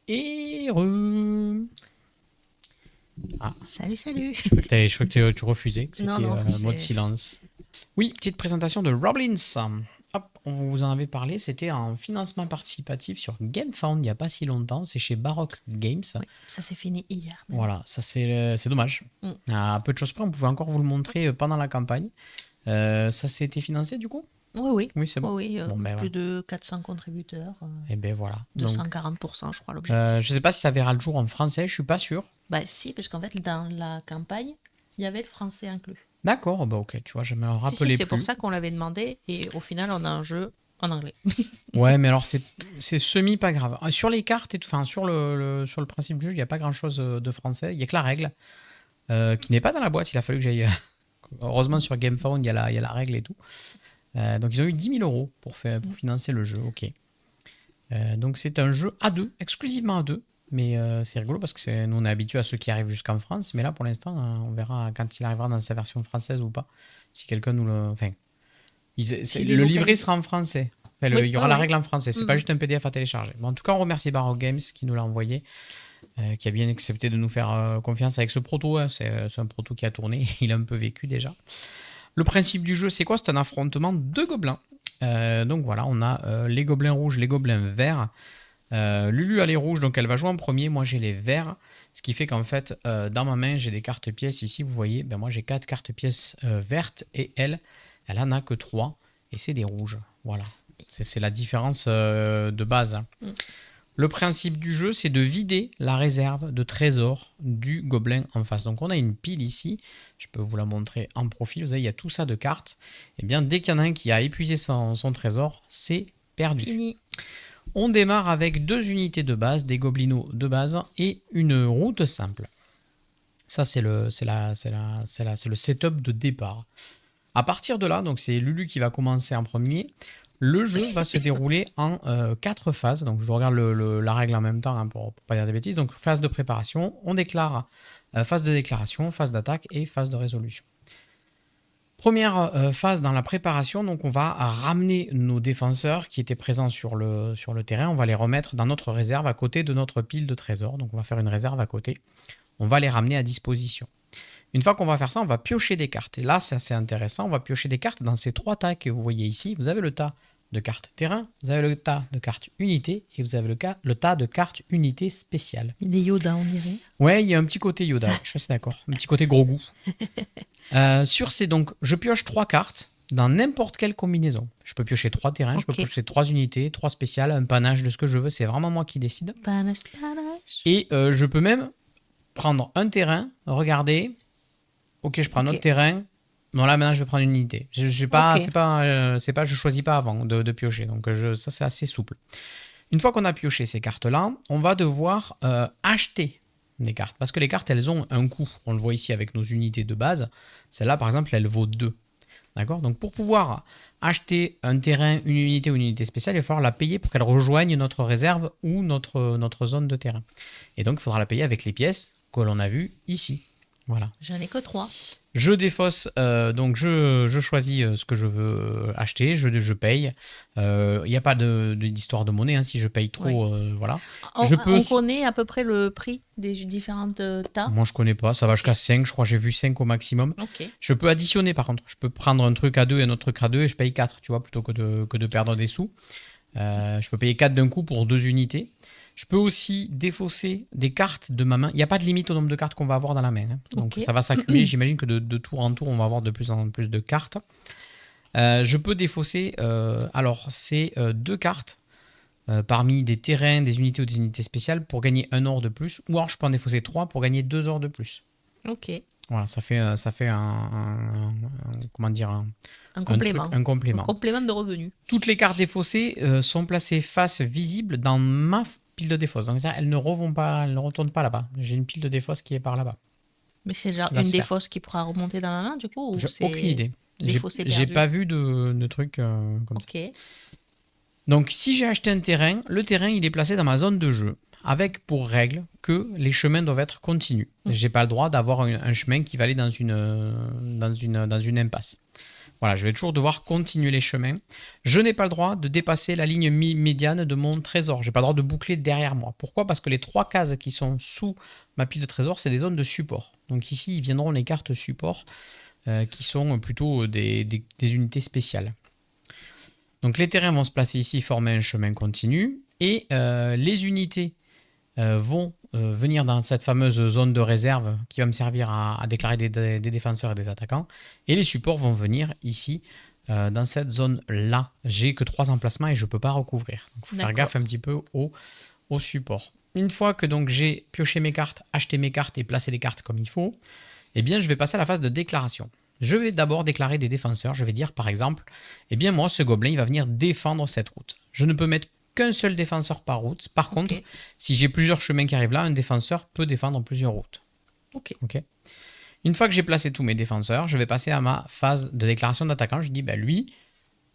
Et Ah, Salut, salut. je crois que tu refusais, que Non, c'était non, mode c'est... silence. Oui, petite présentation de Roblins. Hop, on vous en avait parlé, c'était un financement participatif sur GameFound il n'y a pas si longtemps, c'est chez Baroque Games. Oui, ça s'est fini hier même. Voilà, ça c'est dommage. Mm. À peu de choses près, on pouvait encore vous le montrer pendant la campagne. Ça s'était financé du coup? Oui, oui. Oui, c'est Oui, bon. oui, Bon, ben plus voilà. de 400 contributeurs, Et ben voilà. Donc, 240%, je crois, l'objectif. je sais pas si ça verra le jour en français, je suis pas sûr. Bah si, parce qu'en fait, dans la campagne, il y avait le français inclus. D'accord, bah ok, tu vois, je me Si, rappelais c'est pour plus. ça qu'on l'avait demandé, et au final, on a un jeu en anglais. Ouais, mais alors c'est semi pas grave. Sur les cartes et enfin sur le principe du jeu, il n'y a pas grand chose de français. Il y a que la règle qui n'est pas dans la boîte. Il a fallu que j'aille. Heureusement sur GameFound, il y a la règle et tout. Donc ils ont eu 10 000 € pour financer le jeu. Ok. Donc c'est un jeu à deux, exclusivement à deux. Mais c'est rigolo parce que nous on est habitué à ceux qui arrivent jusqu'en France. Mais là pour l'instant, on verra quand il arrivera dans sa version française ou pas. Si quelqu'un nous le. Enfin, S'il est le livret localisé. sera en français. Enfin, Oui, il y oui, aura la oui. règle en français. C'est pas Mhm. juste un PDF à télécharger. Bon, en tout cas, on remercie Baroque Games qui nous l'a envoyé, qui a bien accepté de nous faire confiance avec ce proto. Hein. C'est un proto qui a tourné. Il a un peu vécu déjà. Le principe du jeu, c'est quoi? C'est un affrontement de gobelins. Donc voilà, on a les gobelins rouges, les gobelins verts. Lulu a les rouges, donc elle va jouer en premier. Moi, j'ai les verts. Ce qui fait qu'en fait, dans ma main, j'ai des cartes pièces. Ici, vous voyez, ben moi, j'ai 4 cartes pièces vertes et elle en a que 3. Et c'est des rouges. Voilà. C'est la différence de base. Hein. Mm. Le principe du jeu, c'est de vider la réserve de trésors du gobelin en face. Donc on a une pile ici, je peux vous la montrer en profil, vous voyez, il y a tout ça de cartes. Et bien dès qu'il y en a un qui a épuisé son trésor, c'est perdu. Fini. On démarre avec 2 unités de base, des gobelinos de base et une route simple. Ça c'est le setup de départ. À partir de là, donc c'est Lulu qui va commencer en premier. Le jeu va se dérouler en 4 phases. Donc je regarde la règle en même temps hein, pour ne pas dire des bêtises. Donc phase de préparation, on déclare phase de déclaration, phase d'attaque et phase de résolution. Première phase dans la préparation, donc on va ramener nos défenseurs qui étaient présents sur le terrain. On va les remettre dans notre réserve à côté de notre pile de trésors. Donc on va faire une réserve à côté. On va les ramener à disposition. Une fois qu'on va faire ça, on va piocher des cartes. Et là, c'est assez intéressant. On va piocher des cartes dans ces 3 tas que vous voyez ici. Vous avez le tas de cartes terrain, vous avez le tas de cartes unité et vous avez le tas de cartes unité spéciales. Des Yoda, on dirait. Ouais, il y a un petit côté Yoda, je suis assez d'accord. Un petit côté gros goût. Sur ces, donc, je pioche 3 cartes dans n'importe quelle combinaison. Je peux piocher 3 terrains, Ok. je peux piocher 3 unités, 3 spéciales, un panache de ce que je veux. C'est vraiment moi qui décide. Panache, panache. Et je peux même prendre un terrain, regarder. Ok, je prends un autre terrain. Non, là maintenant je vais prendre une unité. Je pas, Ok. je choisis pas avant de piocher. Donc ça c'est assez souple. Une fois qu'on a pioché ces cartes-là, on va devoir acheter des cartes parce que les cartes elles ont un coût. On le voit ici avec nos unités de base. Celle-là par exemple elle vaut 2. D'accord? Donc pour pouvoir acheter un terrain, une unité ou une unité spéciale, il va falloir la payer pour qu'elle rejoigne notre réserve ou notre zone de terrain. Et donc il faudra la payer avec les pièces que l'on a vues ici. Voilà. J'en ai que 3. Je défausse, donc je choisis ce que je veux acheter, je paye. Il n'y a pas d'histoire de monnaie, hein, si je paye trop, voilà. On connaît à peu près le prix des différentes tas. Moi je connais pas, ça va jusqu'à 5, je crois j'ai vu 5 au maximum. Ok. Je peux additionner par contre, je peux prendre un truc à 2 et un autre truc à 2 et je paye 4, tu vois, plutôt que de perdre des sous. Je peux payer 4 d'un coup pour 2 unités. Je peux aussi défausser des cartes de ma main. Il n'y a pas de limite au nombre de cartes qu'on va avoir dans la main. Hein. Donc ça va s'accumuler. J'imagine que de tour en tour, on va avoir de plus en plus de cartes. Je peux défausser, alors c'est 2 cartes parmi des terrains, des unités ou des unités spéciales pour gagner 1 or de plus. Ou alors je peux en défausser 3 pour gagner 2 ors de plus. Ok. Voilà, ça fait comment dire, Un complément. un complément. Un complément de revenus. Toutes les cartes défaussées sont placées face visible dans ma pile de défausse. Donc ça, elles ne retournent pas là-bas. J'ai une pile de défausse qui est par là-bas. Mais c'est genre une défausse qui pourra remonter dans la main, du coup, ou J'ai c'est aucune idée. défaussé J'ai perdu. pas vu de trucs comme ça. Ok. Donc si j'ai acheté un terrain, le terrain il est placé dans ma zone de jeu, avec pour règle que les chemins doivent être continus. J'ai pas le droit d'avoir un chemin qui va aller dans une impasse. Voilà, je vais toujours devoir continuer les chemins. Je n'ai pas le droit de dépasser la ligne médiane de mon trésor. Je n'ai pas le droit de boucler derrière moi. Pourquoi? Parce que les 3 cases qui sont sous ma pile de trésor, c'est des zones de support. Donc ici, ils viendront les cartes support qui sont plutôt des unités spéciales. Donc les terrains vont se placer ici, former un chemin continu. Et les unités vont venir dans cette fameuse zone de réserve qui va me servir à déclarer des défenseurs et des attaquants. Et les supports vont venir ici, dans cette zone-là. J'ai que 3 emplacements et je ne peux pas recouvrir. Donc il faut faire gaffe un petit peu au support. Une fois que donc j'ai pioché mes cartes, acheté mes cartes et placé les cartes comme il faut, eh bien je vais passer à la phase de déclaration. Je vais d'abord déclarer des défenseurs. Je vais dire par exemple, eh bien moi ce gobelin il va venir défendre cette route. Je ne peux mettre qu'un seul défenseur par route. Par contre, si j'ai plusieurs chemins qui arrivent là, un défenseur peut défendre plusieurs routes. Ok. Une fois que j'ai placé tous mes défenseurs, je vais passer à ma phase de déclaration d'attaquant. Je dis, lui,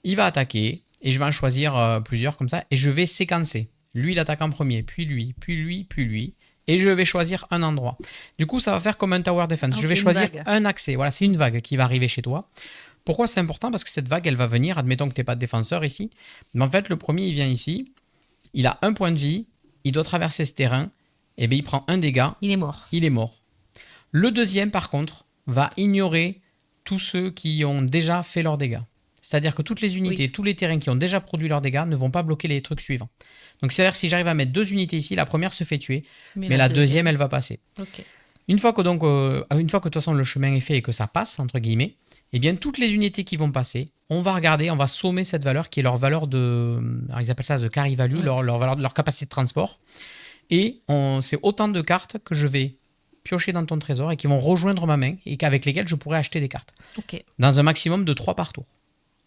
il va attaquer et je vais en choisir plusieurs comme ça et je vais séquencer. Lui, il attaque en premier, puis lui, puis lui, puis lui. Et je vais choisir un endroit. Du coup, ça va faire comme un tower defense. Je vais choisir un accès. Voilà, c'est une vague qui va arriver chez toi. Pourquoi c'est important? Parce que cette vague, elle va venir, admettons que tu n'es pas de défenseur ici. Mais en fait, le premier, il vient ici. Il a 1 point de vie. Il doit traverser ce terrain. Et bien, il prend un dégât. Il est mort. Il est mort. Le deuxième, par contre, va ignorer tous ceux qui ont déjà fait leurs dégâts. C'est-à-dire que toutes les unités, tous les terrains qui ont déjà produit leurs dégâts ne vont pas bloquer les trucs suivants. Donc, c'est-à-dire que si j'arrive à mettre 2 unités ici, la première se fait tuer, mais la deuxième, elle va passer. Ok. Une fois que de toute façon le chemin est fait et que ça passe, entre guillemets, eh bien toutes les unités qui vont passer, on va regarder, on va sommer cette valeur qui est leur valeur de... Alors ils appellent ça de carry value, leur valeur de leur capacité de transport. Et c'est autant de cartes que je vais piocher dans ton trésor et qui vont rejoindre ma main et avec lesquelles je pourrais acheter des cartes. Dans un maximum de 3 par tour.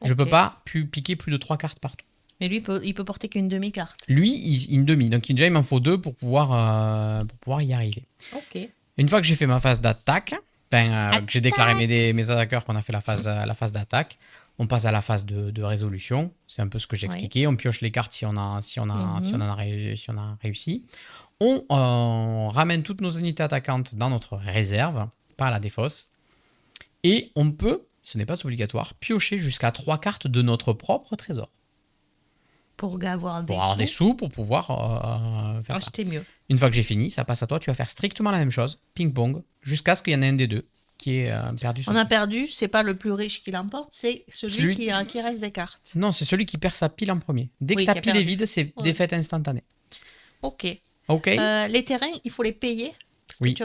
Je ne peux pas piquer plus de 3 cartes par tour. Mais lui, il peut porter qu'une demi-carte. Lui, une demi. Donc déjà, il m'en faut 2 pour pouvoir y arriver. Ok. Une fois que j'ai fait ma phase d'attaque, que j'ai déclaré mes attaqueurs, qu'on a fait la phase d'attaque, on passe à la phase de résolution. C'est un peu ce que j'ai expliqué. On pioche les cartes si on a réussi. On ramène toutes nos unités attaquantes dans notre réserve, pas à la défausse. Et on peut, ce n'est pas obligatoire, piocher jusqu'à 3 cartes de notre propre trésor. Pour avoir des sous, pour pouvoir faire acheter mieux. Une fois que j'ai fini, ça passe à toi. Tu vas faire strictement la même chose, ping-pong, jusqu'à ce qu'il y en ait un des deux qui est perdu. On a perdu, c'est pas le plus riche qui l'emporte, c'est celui qui reste des cartes. Non, c'est celui qui perd sa pile en premier. Dès que ta pile est vide, c'est défaite instantanée. Ok. Les terrains, il faut les payer. Oui.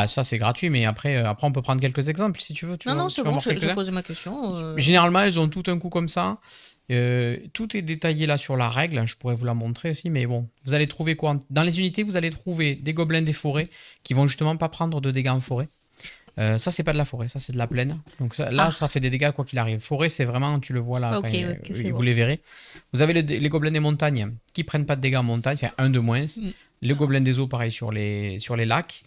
Ça c'est gratuit, mais après on peut prendre quelques exemples si tu veux. Non, c'est bon, je posais ma question. Généralement, elles ont tout un coup comme ça. Tout est détaillé là sur la règle, je pourrais vous la montrer aussi, mais bon, vous allez trouver quoi? Dans les unités, vous allez trouver des gobelins des forêts qui vont justement pas prendre de dégâts en forêt. Ça, c'est pas de la forêt, ça c'est de la plaine. Donc ça fait des dégâts quoi qu'il arrive. Forêt, c'est vraiment, tu le vois là, vous les verrez. Vous avez les gobelins des montagnes qui prennent pas de dégâts en montagne, enfin un de moins. Les gobelins des eaux, pareil sur les lacs.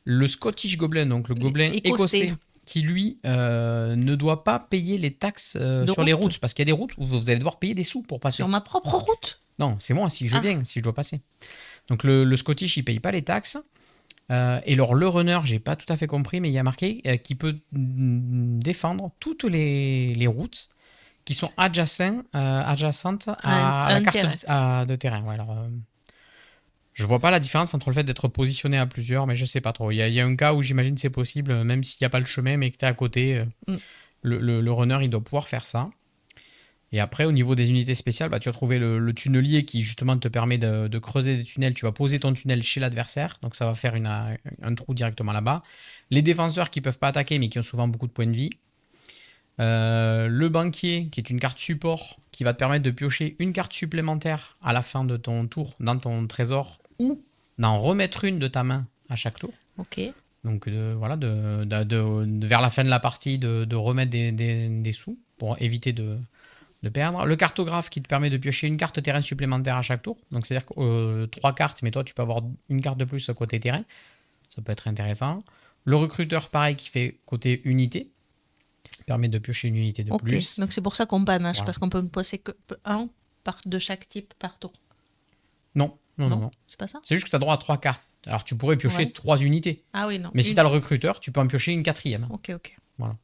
Le Scottish Goblin, donc le gobelin écossais. Qui lui ne doit pas payer les taxes sur les routes, parce qu'il y a des routes où vous allez devoir payer des sous pour passer. Sur ma propre route? Non, c'est moi si je viens, si je dois passer. Donc le Scottish, il paye pas les taxes. Et alors le runner, j'ai pas tout à fait compris, mais il y a marqué qu'il peut défendre toutes les routes qui sont adjacentes à la carte de terrain. Ouais, alors, je vois pas la différence entre le fait d'être positionné à plusieurs, mais je sais pas trop. Il y a un cas où j'imagine c'est possible, même s'il n'y a pas le chemin, mais que tu es à côté, le runner, il doit pouvoir faire ça. Et après, au niveau des unités spéciales, tu vas trouver le tunnelier qui justement te permet de creuser des tunnels. Tu vas poser ton tunnel chez l'adversaire, donc ça va faire un trou directement là-bas. Les défenseurs qui peuvent pas attaquer, mais qui ont souvent beaucoup de points de vie. Le banquier, qui est une carte support, qui va te permettre de piocher une carte supplémentaire à la fin de ton tour dans ton trésor, ou d'en remettre une de ta main à chaque tour. Ok. Donc vers la fin de la partie, de remettre des sous pour éviter de perdre. Le cartographe qui te permet de piocher une carte terrain supplémentaire à chaque tour. Donc c'est-à-dire que 3 cartes, mais toi tu peux avoir une carte de plus côté terrain. Ça peut être intéressant. Le recruteur, pareil, qui fait côté unité. Permet de piocher une unité de plus. Donc c'est pour ça qu'on panache, parce qu'on peut me poser que un de chaque type par tour. Non. C'est pas ça? C'est juste que tu as droit à 3 cartes. Alors tu pourrais piocher 3 unités. Ah oui, non. Mais si tu as le recruteur, tu peux en piocher une 4e. Ok. Voilà.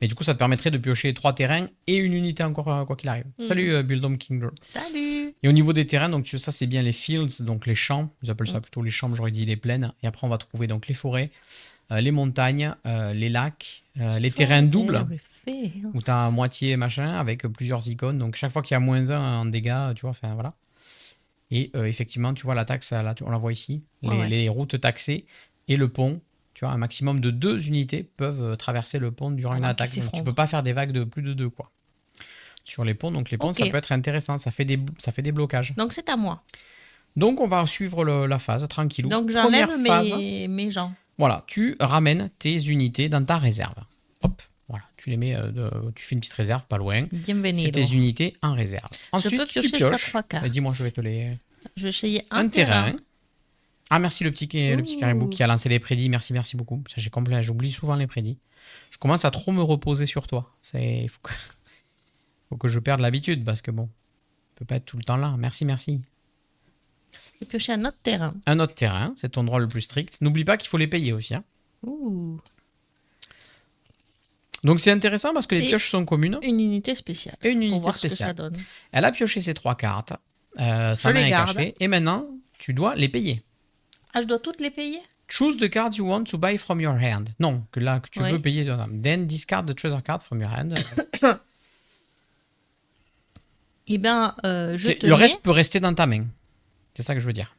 Mais du coup, ça te permettrait de piocher 3 terrains et une unité encore, quoi qu'il arrive. Salut, Buildom King. Salut. Et au niveau des terrains, donc ça, c'est bien les fields, donc les champs. Ils appellent ça plutôt les champs, mais j'aurais dit les plaines. Et après, on va trouver donc les forêts, les montagnes, les lacs, les terrains doubles, où tu as moitié machin, avec plusieurs icônes. Donc, chaque fois qu'il y a -1 en dégâts, tu vois, enfin, voilà. Et effectivement, tu vois, la taxe, là, on la voit ici. Les routes taxées et le pont. Tu vois, un maximum de 2 unités peuvent traverser le pont durant une attaque. Donc, tu peux pas faire des vagues de plus de 2, quoi. Sur les ponts. Donc, les ponts, ça peut être intéressant. Ça fait des blocages. Donc, c'est à moi. Donc, on va suivre la phase, tranquillou. Donc, j'enlève mes gens. Voilà, tu ramènes tes unités dans ta réserve. Hop, voilà. Tu les mets, tu fais une petite réserve pas loin. Bienvenue. C'est tes unités en réserve. Ensuite, tu pioches. Dis-moi, je vais te les... Je vais essayer un terrain. Ah, merci le petit caribou qui a lancé les prédits. Merci beaucoup. J'oublie souvent les prédits. Je commence à trop me reposer sur toi. Il faut que je perde l'habitude parce que bon, je peux pas être tout le temps là. Merci. Je vais piocher un autre terrain. Un autre terrain, c'est ton droit le plus strict. N'oublie pas qu'il faut les payer aussi. Hein. Ouh. Donc c'est intéressant parce que les pioches sont communes. Une unité spéciale. Et une unité voir spéciale. Ce que ça donne. Elle a pioché ses 3 cartes. Sa main est cachée. Et maintenant, tu dois les payer. Ah, je dois toutes les payer? Choose the cards you want to buy from your hand. Non, que tu veux payer. Then discard the treasure card from your hand. Eh bien, le reste peut rester dans ta main. C'est ça que je veux dire.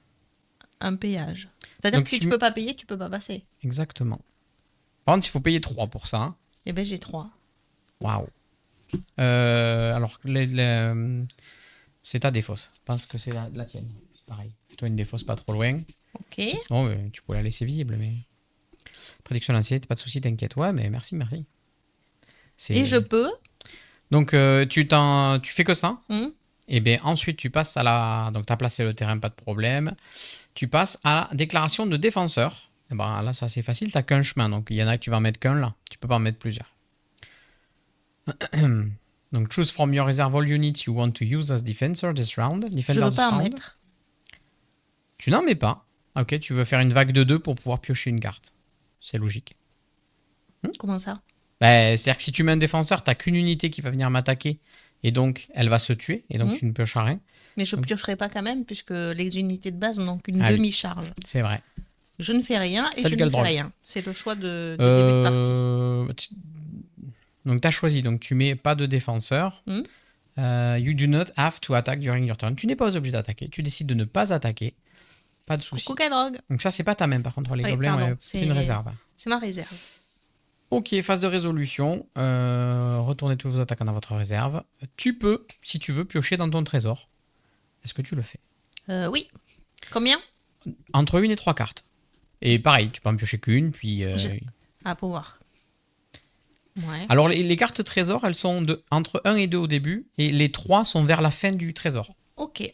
Un péage. C'est-à-dire que si tu peux pas payer, tu peux pas passer. Exactement. Par contre, il faut payer 3 pour ça. Hein. Eh bien, j'ai 3. Waouh. Alors, c'est ta défausse. Je pense que c'est la tienne. Pareil. Toi, une défausse pas trop loin. Ok. Non, mais tu peux la laisser visible, mais... Prédiction lancée, pas de souci, t'inquiète. Ouais, mais merci. Et je peux. Donc, tu fais que ça. Et bien ensuite, tu passes à la... Donc, tu as placé le terrain, pas de problème. Tu passes à la déclaration de défenseur. Et ben, là, ça c'est facile, tu n'as qu'un chemin. Donc, il y en a que tu vas en mettre qu'un là. Tu peux pas en mettre plusieurs. Donc, choose from your reserve all units you want to use as defender this round. Je ne veux pas en mettre. Tu n'en mets pas. Ok, tu veux faire une vague de 2 pour pouvoir piocher une carte. C'est logique. Comment ça? C'est-à-dire que si tu mets un défenseur, tu n'as qu'une unité qui va venir m'attaquer. Et donc, elle va se tuer. Et donc, tu ne piocheras rien. Mais je ne piocherai pas quand même, puisque les unités de base n'ont qu'une demi-charge. C'est vrai. Je ne fais rien et je ne fais rien. C'est le choix de début de partie. Donc, tu as choisi. Donc, tu mets pas de défenseur. You do not have to attack during your turn. Tu n'es pas obligé d'attaquer. Tu décides de ne pas attaquer. Pas de souci. Coucou Kadrog. Donc, ça, c'est pas ta main. Par contre, les gobelins, c'est une réserve. C'est ma réserve. Ok, phase de résolution. Retournez tous vos attaquants dans votre réserve. Tu peux, si tu veux, piocher dans ton trésor. Est-ce que tu le fais? Oui. Combien? Entre 1 et 3 cartes. Et pareil, tu peux en piocher qu'une, puis... À pouvoir. Ouais. Alors, les cartes trésor, elles sont entre 1 et 2 au début, et les 3 sont vers la fin du trésor. Ok.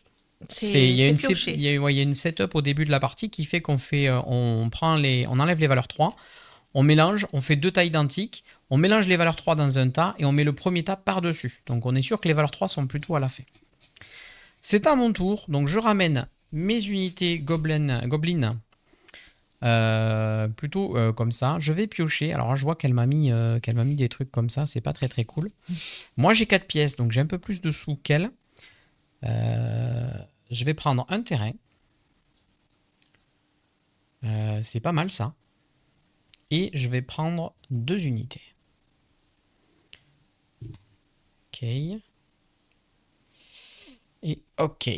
Il y a une setup au début de la partie qui fait qu'on on enlève les valeurs 3, on mélange, on fait 2 tas identiques, on mélange les valeurs 3 dans un tas, et on met le premier tas par-dessus. Donc, on est sûr que les valeurs 3 sont plutôt à la fin. C'est à mon tour, donc je ramène mes unités gobelins plutôt comme ça. Je vais piocher. Alors là, je vois qu'elle m'a mis des trucs comme ça, c'est pas très très cool. Moi j'ai 4 pièces, donc j'ai un peu plus de sous qu'elle. Je vais prendre un terrain. C'est pas mal ça. Et je vais prendre 2 unités. Ok. Et ok.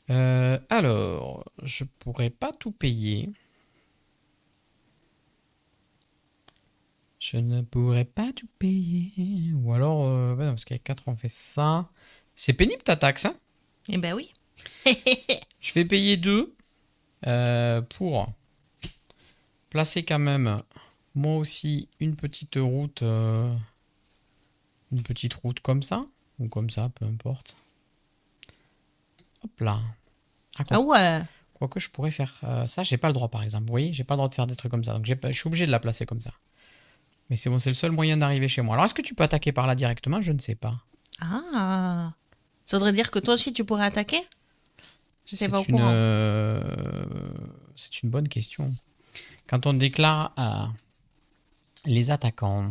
Alors, je pourrais pas tout payer. Je ne pourrais pas tout payer. Ou alors, non, parce qu'avec 4, on fait ça. C'est pénible ta taxe, hein? Eh ben oui. Je vais payer 2 pour placer quand même, moi aussi, une petite route comme ça. Ou comme ça, peu importe. Hop là. Ah ouais. Quoique je pourrais faire ça, j'ai pas le droit par exemple. Vous voyez, j'ai pas le droit de faire des trucs comme ça. Donc je suis obligé de la placer comme ça. Mais c'est bon, c'est le seul moyen d'arriver chez moi. Alors est-ce que tu peux attaquer par là directement? Je ne sais pas. Ah. Ça voudrait dire que toi aussi tu pourrais attaquer? Je sais pas au courant. C'est une bonne question. Quand on déclare Les attaquants.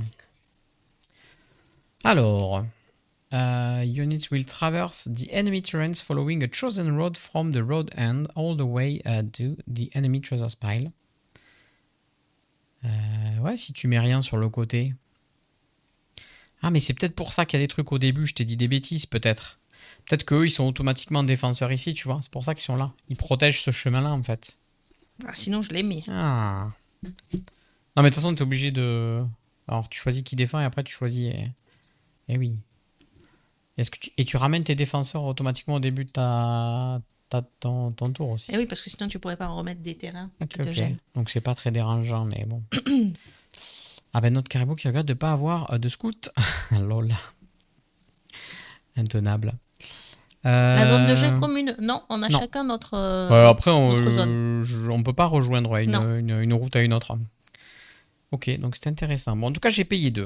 Alors, units will traverse the enemy terrains following a chosen road from the road end all the way to the enemy treasure pile. Ouais, si tu mets rien sur le côté. Ah, mais c'est peut-être pour ça qu'il y a des trucs au début. Je t'ai dit des bêtises, peut-être. Peut-être qu'eux, ils sont automatiquement défenseurs ici, tu vois. C'est pour ça qu'ils sont là. Ils protègent ce chemin-là, en fait. Ah, sinon, je l'ai mis. Ah. Non, mais de toute façon, t'es obligé de... Alors, tu choisis qui défend et après, tu choisis... Eh oui. Et tu ramènes tes défenseurs automatiquement au début de ton tour aussi. Eh oui, parce que sinon, tu pourrais pas en remettre des terrains qui te Ok. gênent. Donc, c'est pas très dérangeant, mais bon. Ah ben, notre caribou qui regrette de pas avoir de scout. Lol. Intenable. La zone de jeu est commune. Non, on a non. chacun notre, Après, notre zone. on peut pas rejoindre Non. une route à une autre. Ok, donc c'est intéressant. Bon, en tout cas, j'ai payé 2.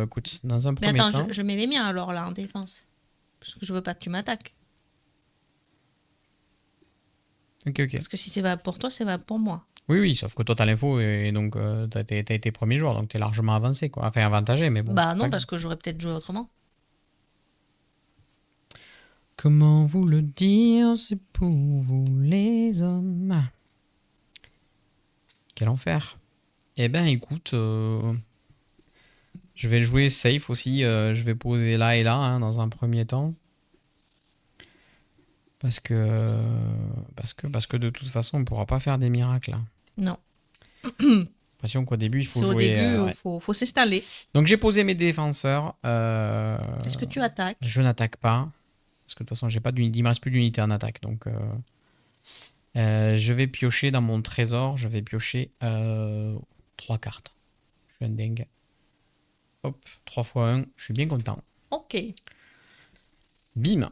Écoute, dans un Mais premier attends, temps... je mets les miens alors là en défense. Parce que je veux pas que tu m'attaques. Ok. Parce que si c'est valable pour toi, c'est valable pour moi. Oui, sauf que toi, t'as l'info et donc t'as été premier joueur, donc t'es largement avancé, quoi. Enfin, avantagé, mais bon. Bah c'est non, pas parce grave. que j'aurais peut-être joué autrement. Comment vous le dire, c'est pour vous les hommes. Quel enfer. Eh ben, écoute, je vais jouer safe aussi. Je vais poser là et là, hein, dans un premier temps. Parce que de toute façon, on pourra pas faire des miracles, là. Non. J'ai l'impression qu'au début, il faut C'est au jouer... début, ouais. faut s'installer. Donc j'ai posé mes défenseurs. Est-ce que tu attaques? Je n'attaque pas. Parce que de toute façon, j'ai pas d'unité. Il me reste plus d'unité en attaque. Donc je vais piocher dans mon trésor. Je vais piocher 3 cartes. Je suis un dingue. Hop, 3 fois 1. Je suis bien content. Ok. Bim.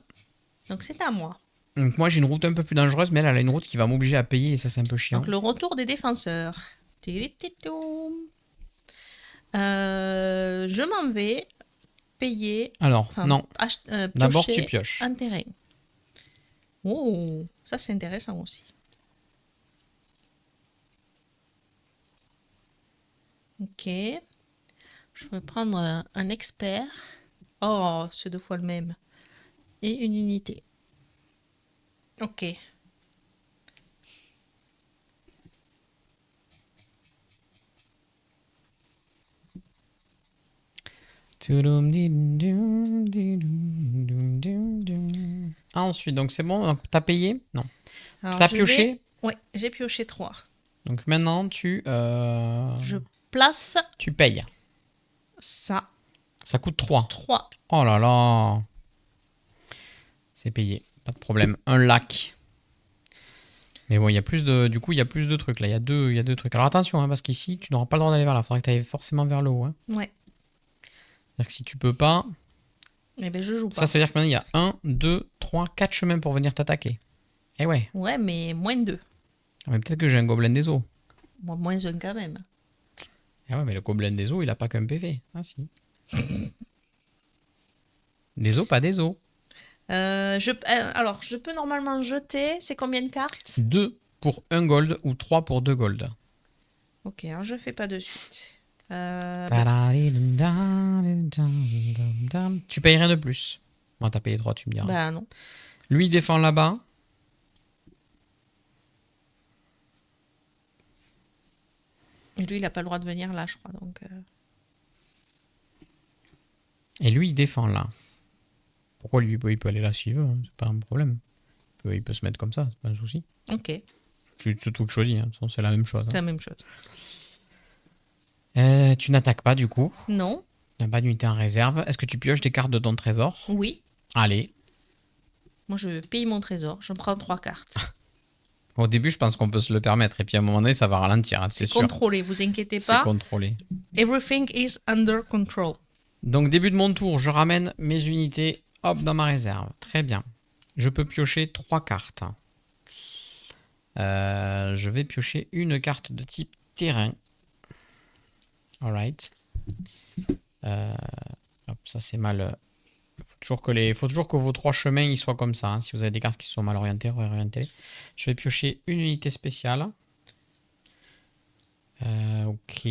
Donc c'est à moi. Donc moi j'ai une route un peu plus dangereuse, mais elle a une route qui va m'obliger à payer et ça c'est un peu chiant. Donc le retour des défenseurs. Tilititoum. Je m'en vais payer. Alors, Enfin, non. D'abord tu piocher pioches. un terrain. Oh, ça c'est intéressant aussi. Ok. Je vais prendre un expert. Oh, c'est 2 fois le même. Et une unité. Ok. Ensuite, donc c'est bon, t'as payé? Non. Alors, T'as pioché? Ouais, j'ai pioché 3. Donc maintenant Je place tu payes. ça. Ça coûte 3. 3. Oh là là. C'est payé, pas de problème. Un lac. Mais bon, il y a plus de, du coup, il y a plus de trucs là. Il y a deux trucs. Alors attention, hein, parce qu'ici, tu n'auras pas le droit d'aller vers là. Il faudra que tu ailles forcément vers le haut. Hein. Ouais. C'est-à-dire que si tu peux pas, Eh ben, je joue pas. ça veut dire que maintenant il y a 1, 2, 3, 4 chemins pour venir t'attaquer. Eh ouais. Ouais, mais moins 2. Ah, mais peut-être que j'ai un gobelin des eaux. Moi, moins 1 quand même. Eh ouais, mais le gobelin des eaux, il a pas qu'un PV. Ah si. Des eaux, pas des eaux. Alors, je peux normalement jeter. C'est combien de cartes? 2 pour 1 gold ou 3 pour 2 gold. Ok, alors je fais pas de suite. Tu payes rien de plus. Moi, t'as payé 3, tu me diras. Bah non. Lui, il défend là-bas. Et lui, il a pas le droit de venir là, je crois. Donc, Et lui, il défend là. Pourquoi lui, il peut aller là s'il veut, hein, c'est pas un problème. Il peut se mettre comme ça, c'est pas un souci. Ok, C'est tout que je choisis, hein. De toute façon, c'est la même chose. c'est Hein. la même chose. Tu n'attaques pas du coup. Non. Tu n'as pas d'unité en réserve. Est-ce que tu pioches des cartes de ton trésor? Oui. Allez. Moi, je paye mon trésor. Je prends 3 cartes. Au début, je pense qu'on peut se le permettre. Et puis à un moment donné, ça va ralentir, hein, c'est sûr. Contrôlé, vous inquiétez C'est pas. contrôlé. Everything is under control. Donc, début de mon tour, je ramène mes unités hop, dans ma réserve. Très bien. Je peux piocher 3 cartes. Je vais piocher une carte de type terrain. Alright. Hop, ça c'est mal. Faut toujours que vos 3 chemins ils soient comme ça. Hein. Si vous avez des cartes qui sont mal orientées, réorientez-les. Je vais piocher une unité spéciale. Ok.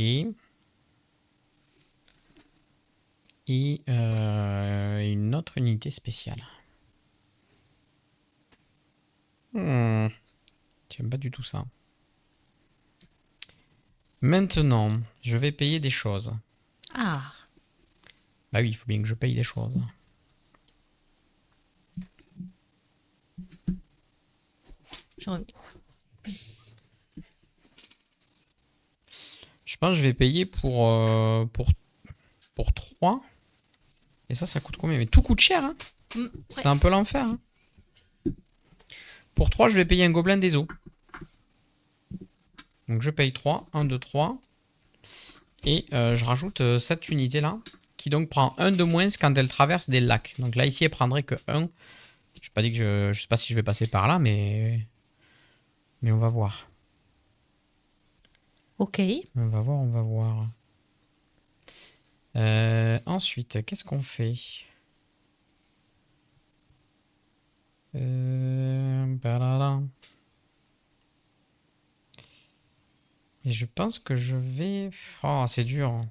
et une autre unité spéciale. J'aime pas du tout ça. Maintenant, je vais payer des choses. Ah, Bah oui, il faut bien que je paye des choses. j'ai envie. Je pense que je vais payer pour 3. Et ça coûte combien? Mais tout coûte cher, hein. Ouais. C'est un peu l'enfer. Hein. Pour 3, je vais payer un gobelin des eaux. Donc je paye 3. 1, 2, 3. Et je rajoute cette unité-là, qui donc prend 1 de moins quand elle traverse des lacs. Donc là, ici, elle prendrait que 1. Je pas dit que je sais pas si je vais passer par là, mais on va voir. Ok. On va voir, on va voir. Ensuite, qu'est-ce qu'on fait? Balala. Et je pense que je vais... Oh, c'est dur.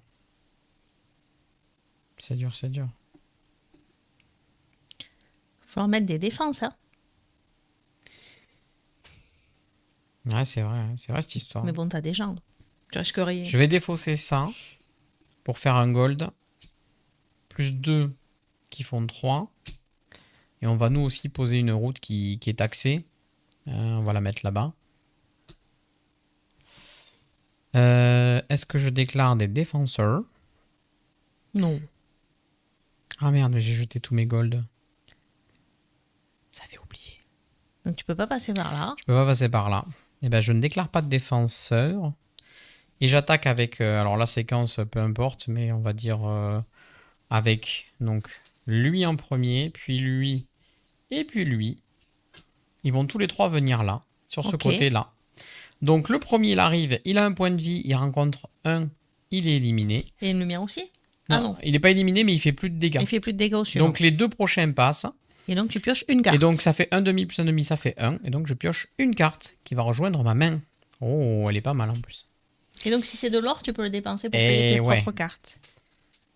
C'est dur, c'est dur. Faut en mettre des défenses, hein. Ouais, c'est vrai cette histoire. Mais bon, t'as des gens. Tu risques rien. Je vais défausser ça pour faire un gold. Plus 2 qui font 3. Et on va nous aussi poser une route qui est taxée. On va la mettre là-bas. Est-ce que je déclare des défenseurs? Non. Ah merde, mais j'ai jeté tous mes golds. Ça fait oublier. Donc tu peux pas passer par là. Je peux pas passer par là. Eh ben, je ne déclare pas de défenseur. Et j'attaque avec... alors la séquence, peu importe, mais on va dire avec donc lui en premier, puis lui, et puis lui. Ils vont tous les trois venir là, sur ce côté-là. Donc le premier, il arrive, il a un point de vie, il rencontre un, il est éliminé. Et le mien aussi? Non, Ah non. il n'est pas éliminé, mais il fait plus de dégâts. Il fait plus de dégâts au suivant. Donc les 2 prochains passent. Et donc tu pioches une carte. Et donc ça fait 1 demi plus 1 demi, ça fait 1. Et donc je pioche une carte qui va rejoindre ma main. Oh, elle est pas mal en plus. Et donc si c'est de l'or, tu peux le dépenser pour payer tes propres cartes.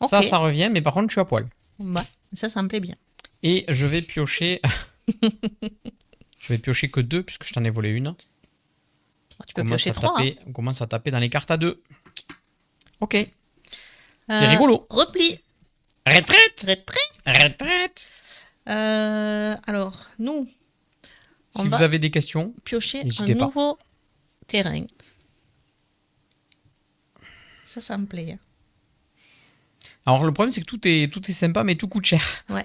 Okay. Ça revient, mais par contre je suis à poil. Ouais, ça me plaît bien. Et je vais piocher... je vais piocher que 2 puisque je t'en ai volé une. Tu peux piocher 3. Hein. On commence à taper dans les cartes à 2. Ok. C'est rigolo. Repli. Retraite. Alors, nous... Si vous avez des questions, piocher un nouveau terrain. Ça me plaît. Alors le problème c'est que tout est sympa mais tout coûte cher. Ouais.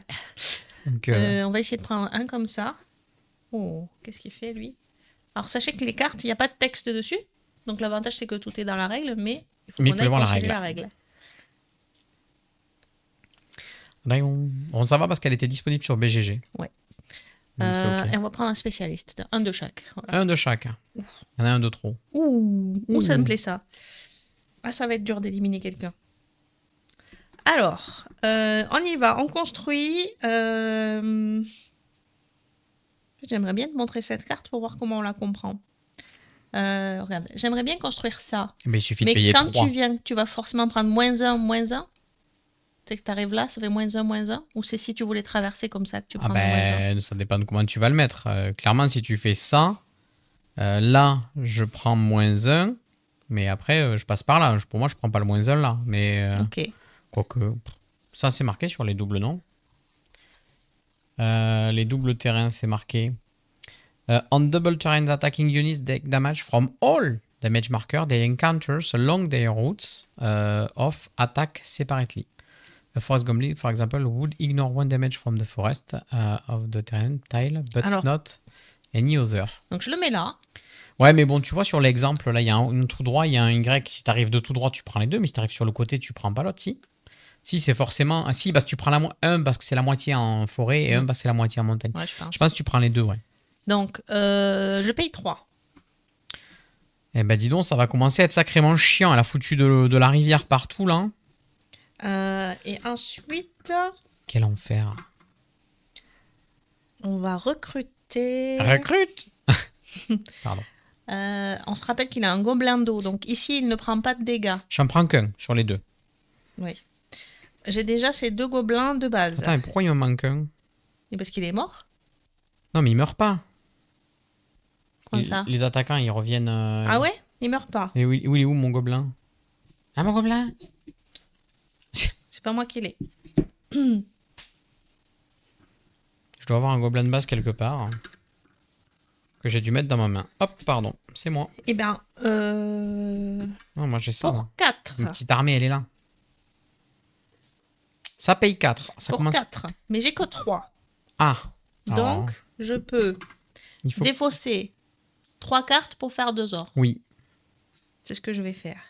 Donc, on va essayer de prendre un comme ça. Oh, qu'est-ce qu'il fait lui? Alors sachez que les cartes, il n'y a pas de texte dessus. Donc l'avantage c'est que tout est dans la règle, mais il faut voir la règle. Ça va parce qu'elle était disponible sur BGG. Ouais. Et on va prendre un spécialiste, un de chaque. Voilà. Un de chaque. Il y en a un de trop. Ouh, ça me plaît ça. Ah, ça va être dur d'éliminer quelqu'un. Alors, on y va, on construit. J'aimerais bien te montrer cette carte pour voir comment on la comprend. Regarde, j'aimerais bien construire ça. Mais il suffit de payer 3. Mais quand tu viens, tu vas forcément prendre -1. C'est que tu arrives là, ça fait -1. Ou c'est si tu voulais traverser comme ça que tu prends -1. Ça dépend de comment tu vas le mettre. Clairement, si tu fais ça, là, je prends -1. Mais après, je passe par là. Pour moi, je prends pas le -1 là. Mais quoique, ça, c'est marqué sur les doubles, non? Les doubles terrains, c'est marqué. On double terrain attacking units take damage from all damage markers they encounter along their routes of attack separately. A forest goblin, for example, would ignore 1 damage from the forest of the terrain tile, but not any other. Donc je le mets là. Ouais, mais bon, tu vois, sur l'exemple, là, il y a un tout droit, il y a un Y. Si tu arrives de tout droit, tu prends les deux, mais si tu arrives sur le côté, tu prends pas l'autre, si. Si, c'est forcément... Si, parce que tu prends un parce que c'est la moitié en forêt et un parce que c'est la moitié en montagne. Ouais, je pense que tu prends les deux, ouais. Donc, je paye 3. Eh ben, dis donc, ça va commencer à être sacrément chiant. Elle a foutu de la rivière partout, là. Et ensuite... Quel enfer. On va recruter... Recrute. Pardon. On se rappelle qu'il a un gobelin d'eau. Donc ici, il ne prend pas de dégâts. J'en prends qu'un sur les deux. Oui. j'ai déjà ces 2 gobelins de base. Attends, mais pourquoi il me manque un? Et parce qu'il est mort? Non, mais il meurt pas. Comment Les, ça? les attaquants, ils reviennent. Ah ouais? Il meurt pas. Et où il est où mon gobelin? Ah, mon gobelin? C'est pas moi qui l'ai. Je dois avoir un gobelin de base quelque part. Que j'ai dû mettre dans ma main. Hop, pardon, c'est moi. Eh bien, Non, moi j'ai ça. Moi. pour 4. Une petite armée, elle est là. Ça paye 4. Ça Pour commence. 4. Mais j'ai que 3. Ah. Donc, Alors, je peux il faut. défausser 3 cartes pour faire 2 ors. Oui. C'est ce que je vais faire.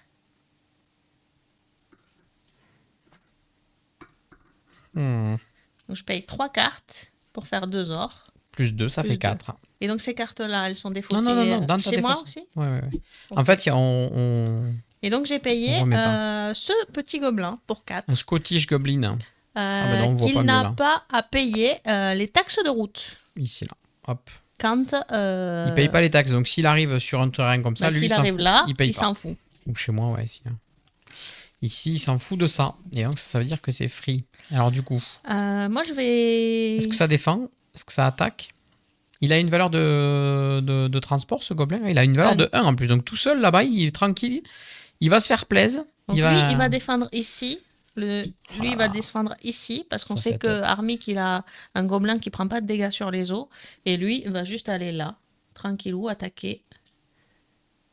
Hmm. Donc, je paye 3 cartes pour faire 2 ors. Plus 2, ça Plus fait deux. 4. Et donc, ces cartes-là, elles sont Non, défaussées non, non, non. Dans ta chez moi défausse. aussi. Ouais, ouais, ouais. Ok. En fait, on. Et donc, j'ai payé On remet pas. ce petit gobelin pour 4. Un Scottish Goblin. Ben non, on voit qu'il pas mieux, n'a là. pas à payer les taxes de route. Ici, là. Hop. Quand Il paye pas les taxes. Donc, s'il arrive sur un terrain comme ça, lui, s'il il s'en arrive fout. là, Il paye il pas. s'en fout. Ou chez moi, ouais, ici. Là. Ici, il s'en fout de ça. Et donc, ça veut dire que c'est free. Alors, du coup, Moi, je vais... est-ce que ça défend? Est-ce que ça attaque? Il a une valeur de transport, ce gobelin. Il a une valeur Un. de 1 en plus. Donc, tout seul, là-bas, il est tranquille. Il va se faire plaisir. Donc, lui, il va défendre ici. Lui, il là va là. défendre ici. Parce qu'on Ça, sait c'est que top. Armik, il a un gobelin qui prend pas de dégâts sur les os. Et lui, il va juste aller là, tranquillou, attaquer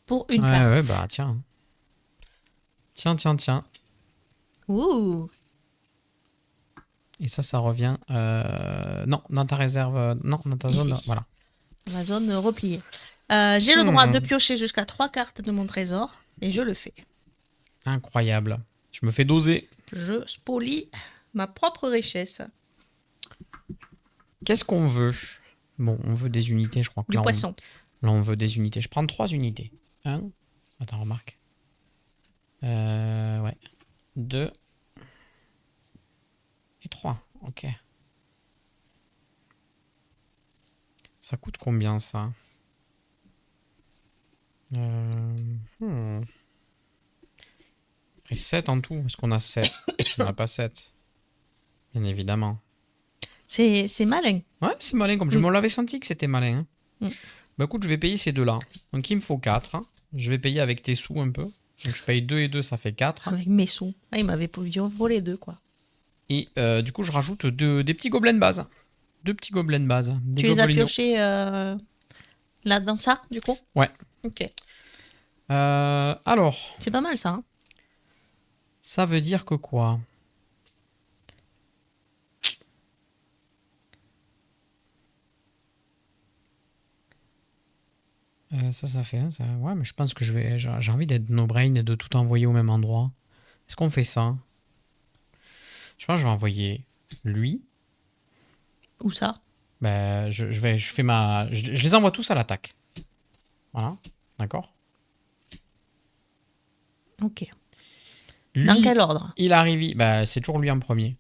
pour une Ouais, carte. ouais, bah, tiens. Tiens. Ouh. Et ça revient. Non, dans ta réserve. Non, dans ta Ici. zone. Voilà. Ma zone repliée. J'ai le droit de piocher jusqu'à 3 cartes de mon trésor. Et je le fais. Incroyable. Je me fais doser. Je spolie ma propre richesse. Qu'est-ce qu'on veut? Bon, on veut des unités, je crois que Du là, poisson. là, on veut des unités. Je prends 3 unités. 1. Attends, remarque. Ouais. 2. Et 3. Ok. Ça coûte combien, ça? Après 7 en tout. Est-ce qu'on a 7? On n'a pas 7. Bien évidemment. C'est malin. Ouais, c'est malin. Comme je me l'avais senti que c'était malin. Hein. Mm. Bah écoute, je vais payer ces deux-là. Donc il me faut 4. Hein. Je vais payer avec tes sous un peu. Donc je paye 2 et 2, ça fait 4. Avec mes sous. Ah, il m'avait volé 2, quoi. Et du coup, je rajoute des petits gobelins de base. 2 petits gobelins de base. Des Tu les as gobelinos. piochés là dans ça, du coup? Ouais. Ok. Alors, C'est pas mal, ça. Hein. ça veut dire que quoi? Ça fait. Ça... Ouais, mais je pense que j'ai envie d'être no brain et de tout envoyer au même endroit. Est-ce qu'on fait ça? Je pense que je vais envoyer lui. Où ça? Ben, je les envoie tous à l'attaque. Voilà, d'accord. Ok. Lui, Dans quel ordre? il arrive. Ben, c'est toujours lui en premier.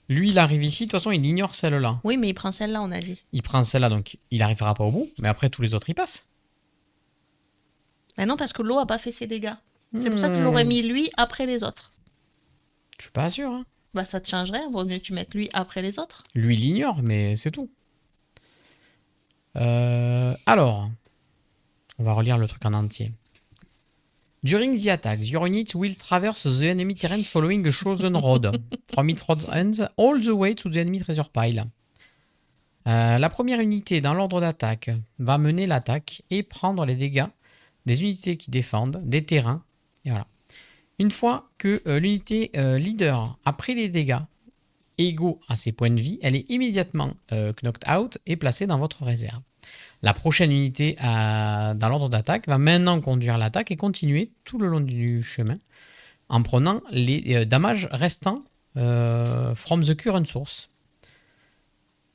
Lui, il arrive ici. De toute façon, il ignore celle-là. Oui, mais il prend celle-là, on a dit. Il prend celle-là, donc il n'arrivera pas au bout. Mais après, tous les autres, ils passent. Ben non, parce que l'eau a pas fait ses dégâts. C'est pour ça que je l'aurais mis lui après les autres. Je suis pas sûr. Hein. Bah, ça te changerait. Vaut mieux que tu mettes lui après les autres. Lui, il l'ignore, mais c'est tout. Alors, on va relire le truc en entier. During the attacks, your units will traverse the enemy terrain following a chosen road. From its road ends all the way to the enemy treasure pile. La première unité dans l'ordre d'attaque va mener l'attaque et prendre les dégâts des unités qui défendent, des terrains. Et voilà. Une fois que l'unité leader a pris les dégâts égaux à ses points de vie, elle est immédiatement knocked out et placée dans votre réserve. La prochaine unité dans l'ordre d'attaque va maintenant conduire l'attaque et continuer tout le long du chemin en prenant les dommages restants from the current source.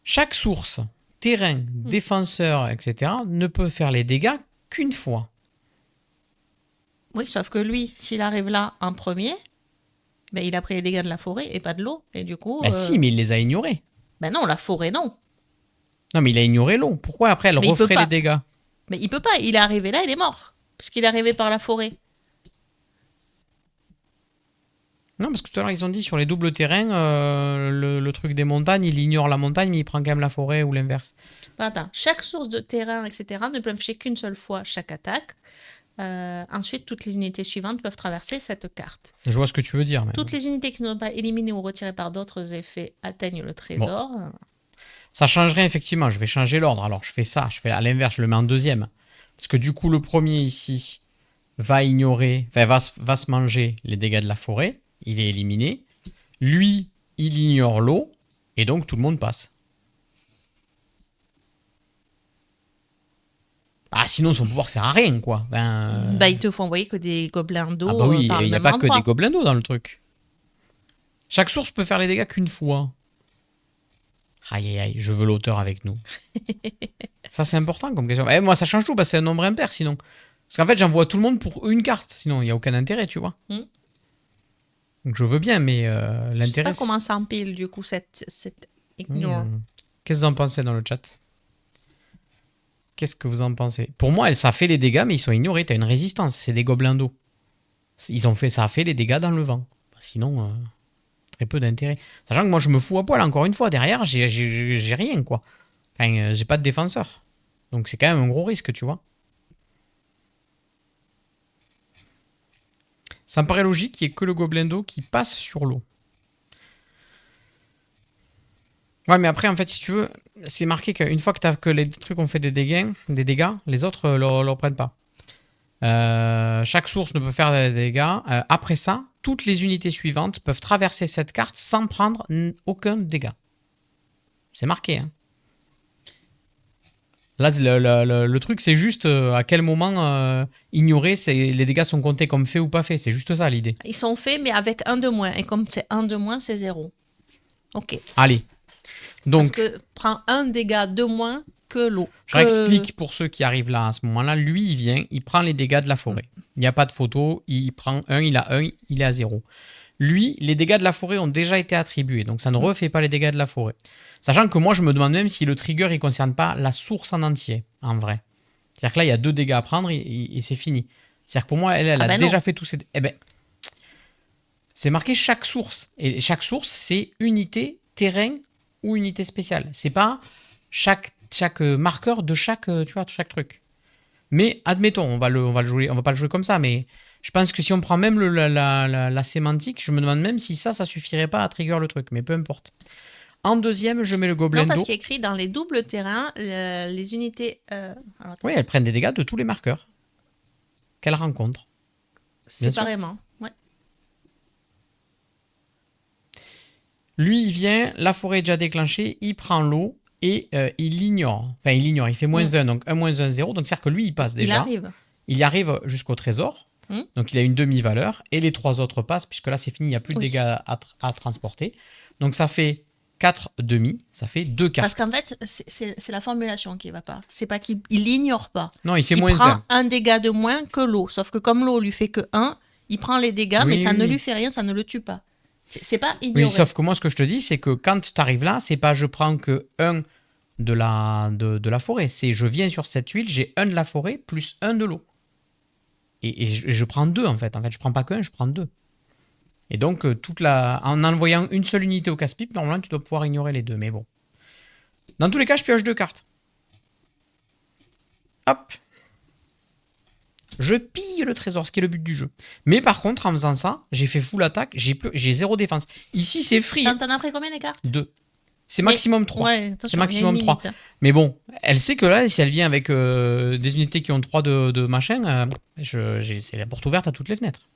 Chaque source, terrain, défenseur, etc. ne peut faire les dégâts qu'une fois. Oui, sauf que lui, s'il arrive là en premier, ben, il a pris les dégâts de la forêt et pas de l'eau. Et du coup. Ben si, mais il les a ignorés. Ben non, la forêt, non. Non, mais il a ignoré l'eau. Pourquoi après elle Mais il peut referait pas. les dégâts? Mais il peut pas. Il est arrivé là, il est mort. Parce qu'il est arrivé par la forêt. Non, parce que tout à l'heure, ils ont dit sur les doubles terrains, le truc des montagnes, il ignore la montagne, mais il prend quand même la forêt ou l'inverse. Attends, chaque source de terrain, etc., ne peut afficher qu'une seule fois chaque attaque. Ensuite, toutes les unités suivantes peuvent traverser cette carte. Je vois ce que tu veux dire. Mais... Toutes les unités qui ne sont pas éliminées ou retirées par d'autres effets atteignent le trésor. Bon. Ça changerait effectivement. Je vais changer l'ordre. Alors, je fais ça. Je fais à l'inverse. Je le mets en deuxième. Parce que du coup, le premier ici va ignorer, enfin, va se manger les dégâts de la forêt. Il est éliminé. Lui, il ignore l'eau. Et donc, tout le monde passe. Ah, sinon, son pouvoir sert à rien, quoi. Il te faut envoyer que des gobelins d'eau. Ah bah oui, par il le n'y a même pas endroit. que des gobelins d'eau dans le truc. Chaque source peut faire les dégâts qu'une fois. Aïe, aïe, aïe, je veux l'auteur avec nous. Ça, c'est important comme question. Moi, ça change tout, parce que c'est un nombre impair, sinon. Parce qu'en fait, j'envoie tout le monde pour une carte. Sinon, il n'y a aucun intérêt, tu vois. Donc, je veux bien, mais l'intérêt... Je sais pas comment ça empile, du coup, cette ignore. Qu'est-ce que vous en pensez dans le chat? Qu'est-ce que vous en pensez? Pour moi, ça fait les dégâts, mais ils sont ignorés. Tu as une résistance. C'est des gobelins d'eau. Ça a fait les dégâts dans le vent. Sinon, très peu d'intérêt. Sachant que moi, je me fous à poil, encore une fois. Derrière, j'ai rien, quoi. Enfin, j'ai pas de défenseur. Donc, c'est quand même un gros risque, tu vois. Ça me paraît logique qu'il n'y ait que le gobelin d'eau qui passe sur l'eau. Ouais, mais après, en fait, si tu veux, c'est marqué qu'une fois que les trucs ont fait des dégâts, les autres ne le reprennent pas. Chaque source ne peut faire des dégâts. Après ça, toutes les unités suivantes peuvent traverser cette carte sans prendre aucun dégât. C'est marqué. Hein. Là, le truc, c'est juste à quel moment ignorer, les dégâts sont comptés comme faits ou pas faits. C'est juste ça l'idée. Ils sont faits, mais avec un de moins. Et comme c'est un de moins, c'est 0. Ok. Allez. Donc, parce que prend un dégât de moins que l'eau. Je réexplique pour ceux qui arrivent là à ce moment-là. Lui, il vient, il prend les dégâts de la forêt. Il n'y a pas de photo, il prend 1, il a 1, il est à 0. Lui, les dégâts de la forêt ont déjà été attribués, donc ça ne refait pas les dégâts de la forêt. Sachant que moi, je me demande même si le trigger, il ne concerne pas la source en entier, en vrai. C'est-à-dire que là, il y a 2 dégâts à prendre et c'est fini. C'est-à-dire que pour moi, elle a déjà fait tous ces... Eh ben, c'est marqué chaque source. Et chaque source, c'est unité, terrain ou unité spéciale. C'est pas chaque marqueur de chaque truc. Mais admettons, on va pas le jouer comme ça, mais je pense que si on prend même la sémantique, je me demande même si ça suffirait pas à trigger le truc, mais peu importe. En deuxième, je mets le gobelin d'eau. Non, parce qu'il y a écrit dans les doubles terrains, les unités... oui, elles prennent des dégâts de tous les marqueurs qu'elles rencontrent. Séparément, ouais. Lui, il vient, la forêt est déjà déclenchée, il prend l'eau et il l'ignore. Enfin, il l'ignore, il fait -1, donc 1, -1, 0. Donc, c'est-à-dire que lui, il passe déjà. Il arrive jusqu'au trésor. Donc, il a une demi-valeur. Et les 3 autres passent, puisque là, c'est fini, il n'y a plus de dégâts à transporter. Donc, ça fait 4 demi, ça fait 2 cartes. Parce qu'en fait, c'est la formulation qui ne va pas. C'est pas qu'il l'ignore pas. Non, il fait -1. Il prend un dégât de moins que l'eau. Sauf que comme l'eau lui fait que 1, il prend les dégâts, mais ça ne lui fait rien, ça ne le tue pas. C'est pas ignoré. Oui, sauf que moi, ce que je te dis, c'est que quand tu arrives là, c'est pas je prends que 1 de la forêt. C'est je viens sur cette huile, j'ai 1 de la forêt plus 1 de l'eau. Et je prends 2 en fait. En fait, je prends pas que 1, je prends 2. Et donc, en envoyant une seule unité au casse-pipe, normalement, tu dois pouvoir ignorer les 2. Mais bon. Dans tous les cas, je pioche 2 cartes. Hop. Je pille le trésor, ce qui est le but du jeu. Mais par contre, en faisant ça, j'ai fait full attaque, j'ai 0 défense. Ici, c'est free. T'en as pris combien les cartes? 2. C'est maximum 3. Ouais, c'est maximum 3. Mais bon, elle sait que là, si elle vient avec des unités qui ont 3 de machin, c'est la porte ouverte à toutes les fenêtres.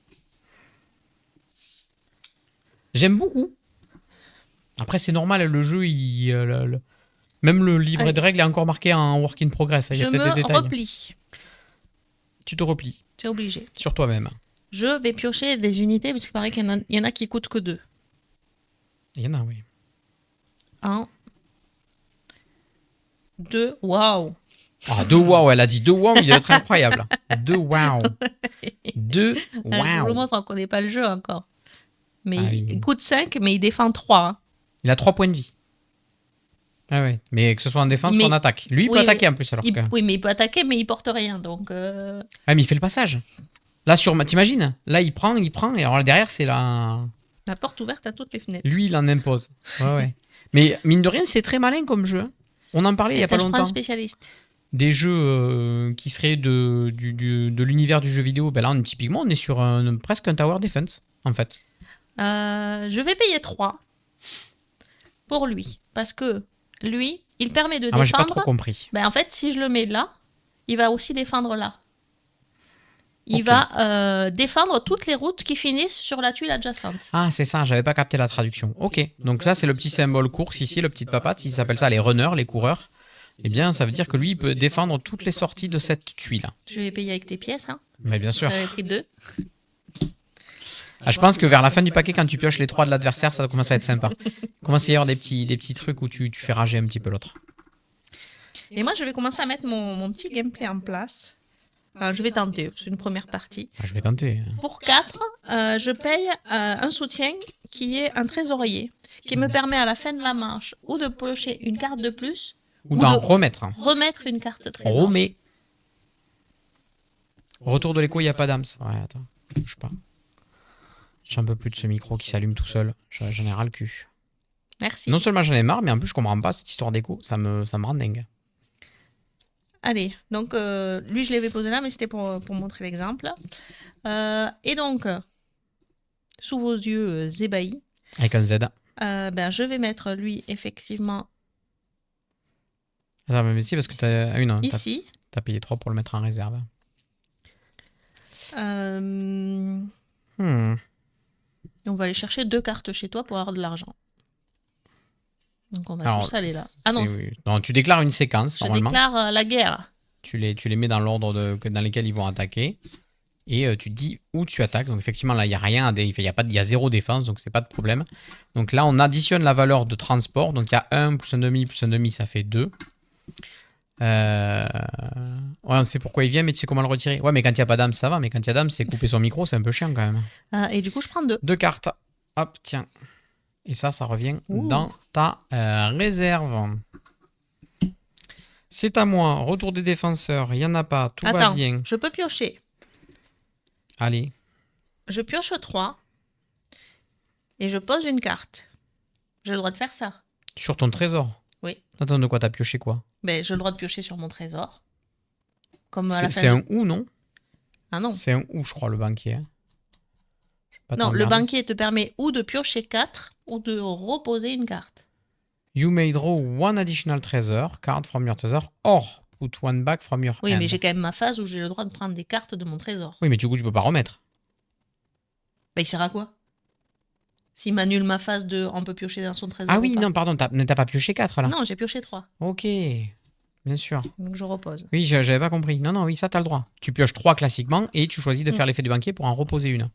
J'aime beaucoup. Après, c'est normal, le jeu, même le livret de règles est encore marqué en work in progress. Il y a peut-être des détails. Replie. Tu te replies. C'est obligé. Sur toi-même. Je vais piocher des unités, parce qu'il paraît qu'il y en a qui coûtent que 2. Il y en a, oui. 1, 2, waouh. Ah, 2 waouh, elle a dit 2 waouh, il doit être incroyable. 2 waouh. 2 waouh. Je vous le montre, on ne connaît pas le jeu encore. Mais il coûte 5, mais il défend 3. Il a 3 points de vie. Ah ouais, mais que ce soit en défense ou en attaque. Lui, il peut attaquer en plus. Oui, mais il peut attaquer, mais il porte rien. Donc Ah, mais il fait le passage. Là, t'imagines? Là, il prend, et alors là, derrière, c'est la... La porte ouverte à toutes les fenêtres. Lui, il en impose. Ouais, ouais. Mais mine de rien, c'est très malin comme jeu. Hein. On en parlait il y a pas Je prends un longtemps. spécialiste. Des jeux qui seraient de l'univers du jeu vidéo. Ben là, typiquement, on est sur presque un tower defense, en fait. Je vais payer 3 pour lui. Parce que lui, il permet de Moi, j'ai pas défendre. trop compris. Ben, en fait, si je le mets là, il va aussi défendre là. Il Ok. va défendre toutes les routes qui finissent sur la tuile adjacente. Ah, c'est ça, j'avais pas capté la traduction. Ok, donc là, c'est le petit symbole course ici, le petit papate, ils s'appellent ça les runners, les coureurs. Eh bien, ça veut dire que lui, il peut défendre toutes les sorties de cette tuile. Je vais payer avec tes pièces. Hein. Mais bien sûr. J'avais pris 2. Ah, je pense que vers la fin du paquet, quand tu pioches les 3 de l'adversaire, ça commence à être sympa. Il commence à y avoir des petits trucs où tu fais rager un petit peu l'autre. Et moi, je vais commencer à mettre mon petit gameplay en place. Je vais tenter, c'est une première partie. Ah, je vais tenter. Pour 4, je paye un soutien qui est un trésorier, qui me permet à la fin de la manche ou de piocher une carte de plus, Ou d'en de remettre. remettre une carte trésor. Remets. Retour de l'écho, il n'y a pas d'âme. Ouais, attends, bouge pas. J'en peux plus de ce micro qui s'allume tout seul. J'en ai ras le cul. Merci. Non seulement j'en ai marre, mais en plus je comprends pas cette histoire d'écho. Ça me rend dingue. Allez, donc lui, je l'avais posé là, mais c'était pour montrer l'exemple. Et donc, sous vos yeux ébahis, Avec un Z. je vais mettre lui, effectivement, Attends, mais si, parce que t'as une. ici. T'as payé 3 pour le mettre en réserve. Euh, Et on va aller chercher 2 cartes chez toi pour avoir de l'argent. Donc on va tous aller là. Ah non, oui. Non, tu déclares une séquence, je normalement. déclare la guerre. Tu les mets dans l'ordre dans lesquels ils vont attaquer. Et tu dis où tu attaques. Donc effectivement, là, il n'y a rien. Il y a 0 défense, donc c'est pas de problème. Donc là, on additionne la valeur de transport. Donc il y a 1 plus 1,5, ça fait 2. Ouais, on sait pourquoi il vient, mais tu sais comment le retirer. Ouais, mais quand il n'y a pas d'âme, ça va. Mais quand il y a d'âme, c'est couper son micro, c'est un peu chiant quand même. Et du coup, je prends 2. 2 cartes. Hop, tiens. Et ça revient Ouh. dans ta réserve. C'est à moi. Retour des défenseurs. Il n'y en a pas. Tout va bien. Je peux piocher. Allez. Je pioche 3. Et je pose une carte. J'ai le droit de faire ça. Sur ton trésor. Oui. Attends, de quoi t'as pioché quoi? Ben, j'ai le droit de piocher sur mon trésor. Comme à la fin C'est un ou, non? Ah non. C'est un ou, je crois, le banquier. Hein. Non, le banquier te permet ou de piocher 4 ou de reposer une carte. You may draw one additional treasure card from your treasure or put one back from your Oui, hand. mais j'ai quand même ma phase où j'ai le droit de prendre des cartes de mon trésor. Oui, mais du coup, tu peux pas remettre. Ben, il sert à quoi? S'il m'annule ma phase de on peut piocher dans son trésor. Ah oui, non, pardon, t'as pas pioché 4 là. Non, j'ai pioché 3. Ok, bien sûr. Donc je repose. Oui, j'avais pas compris. Non, oui, ça t'as le droit. Tu pioches 3 classiquement et tu choisis de faire l'effet du banquier pour en reposer une.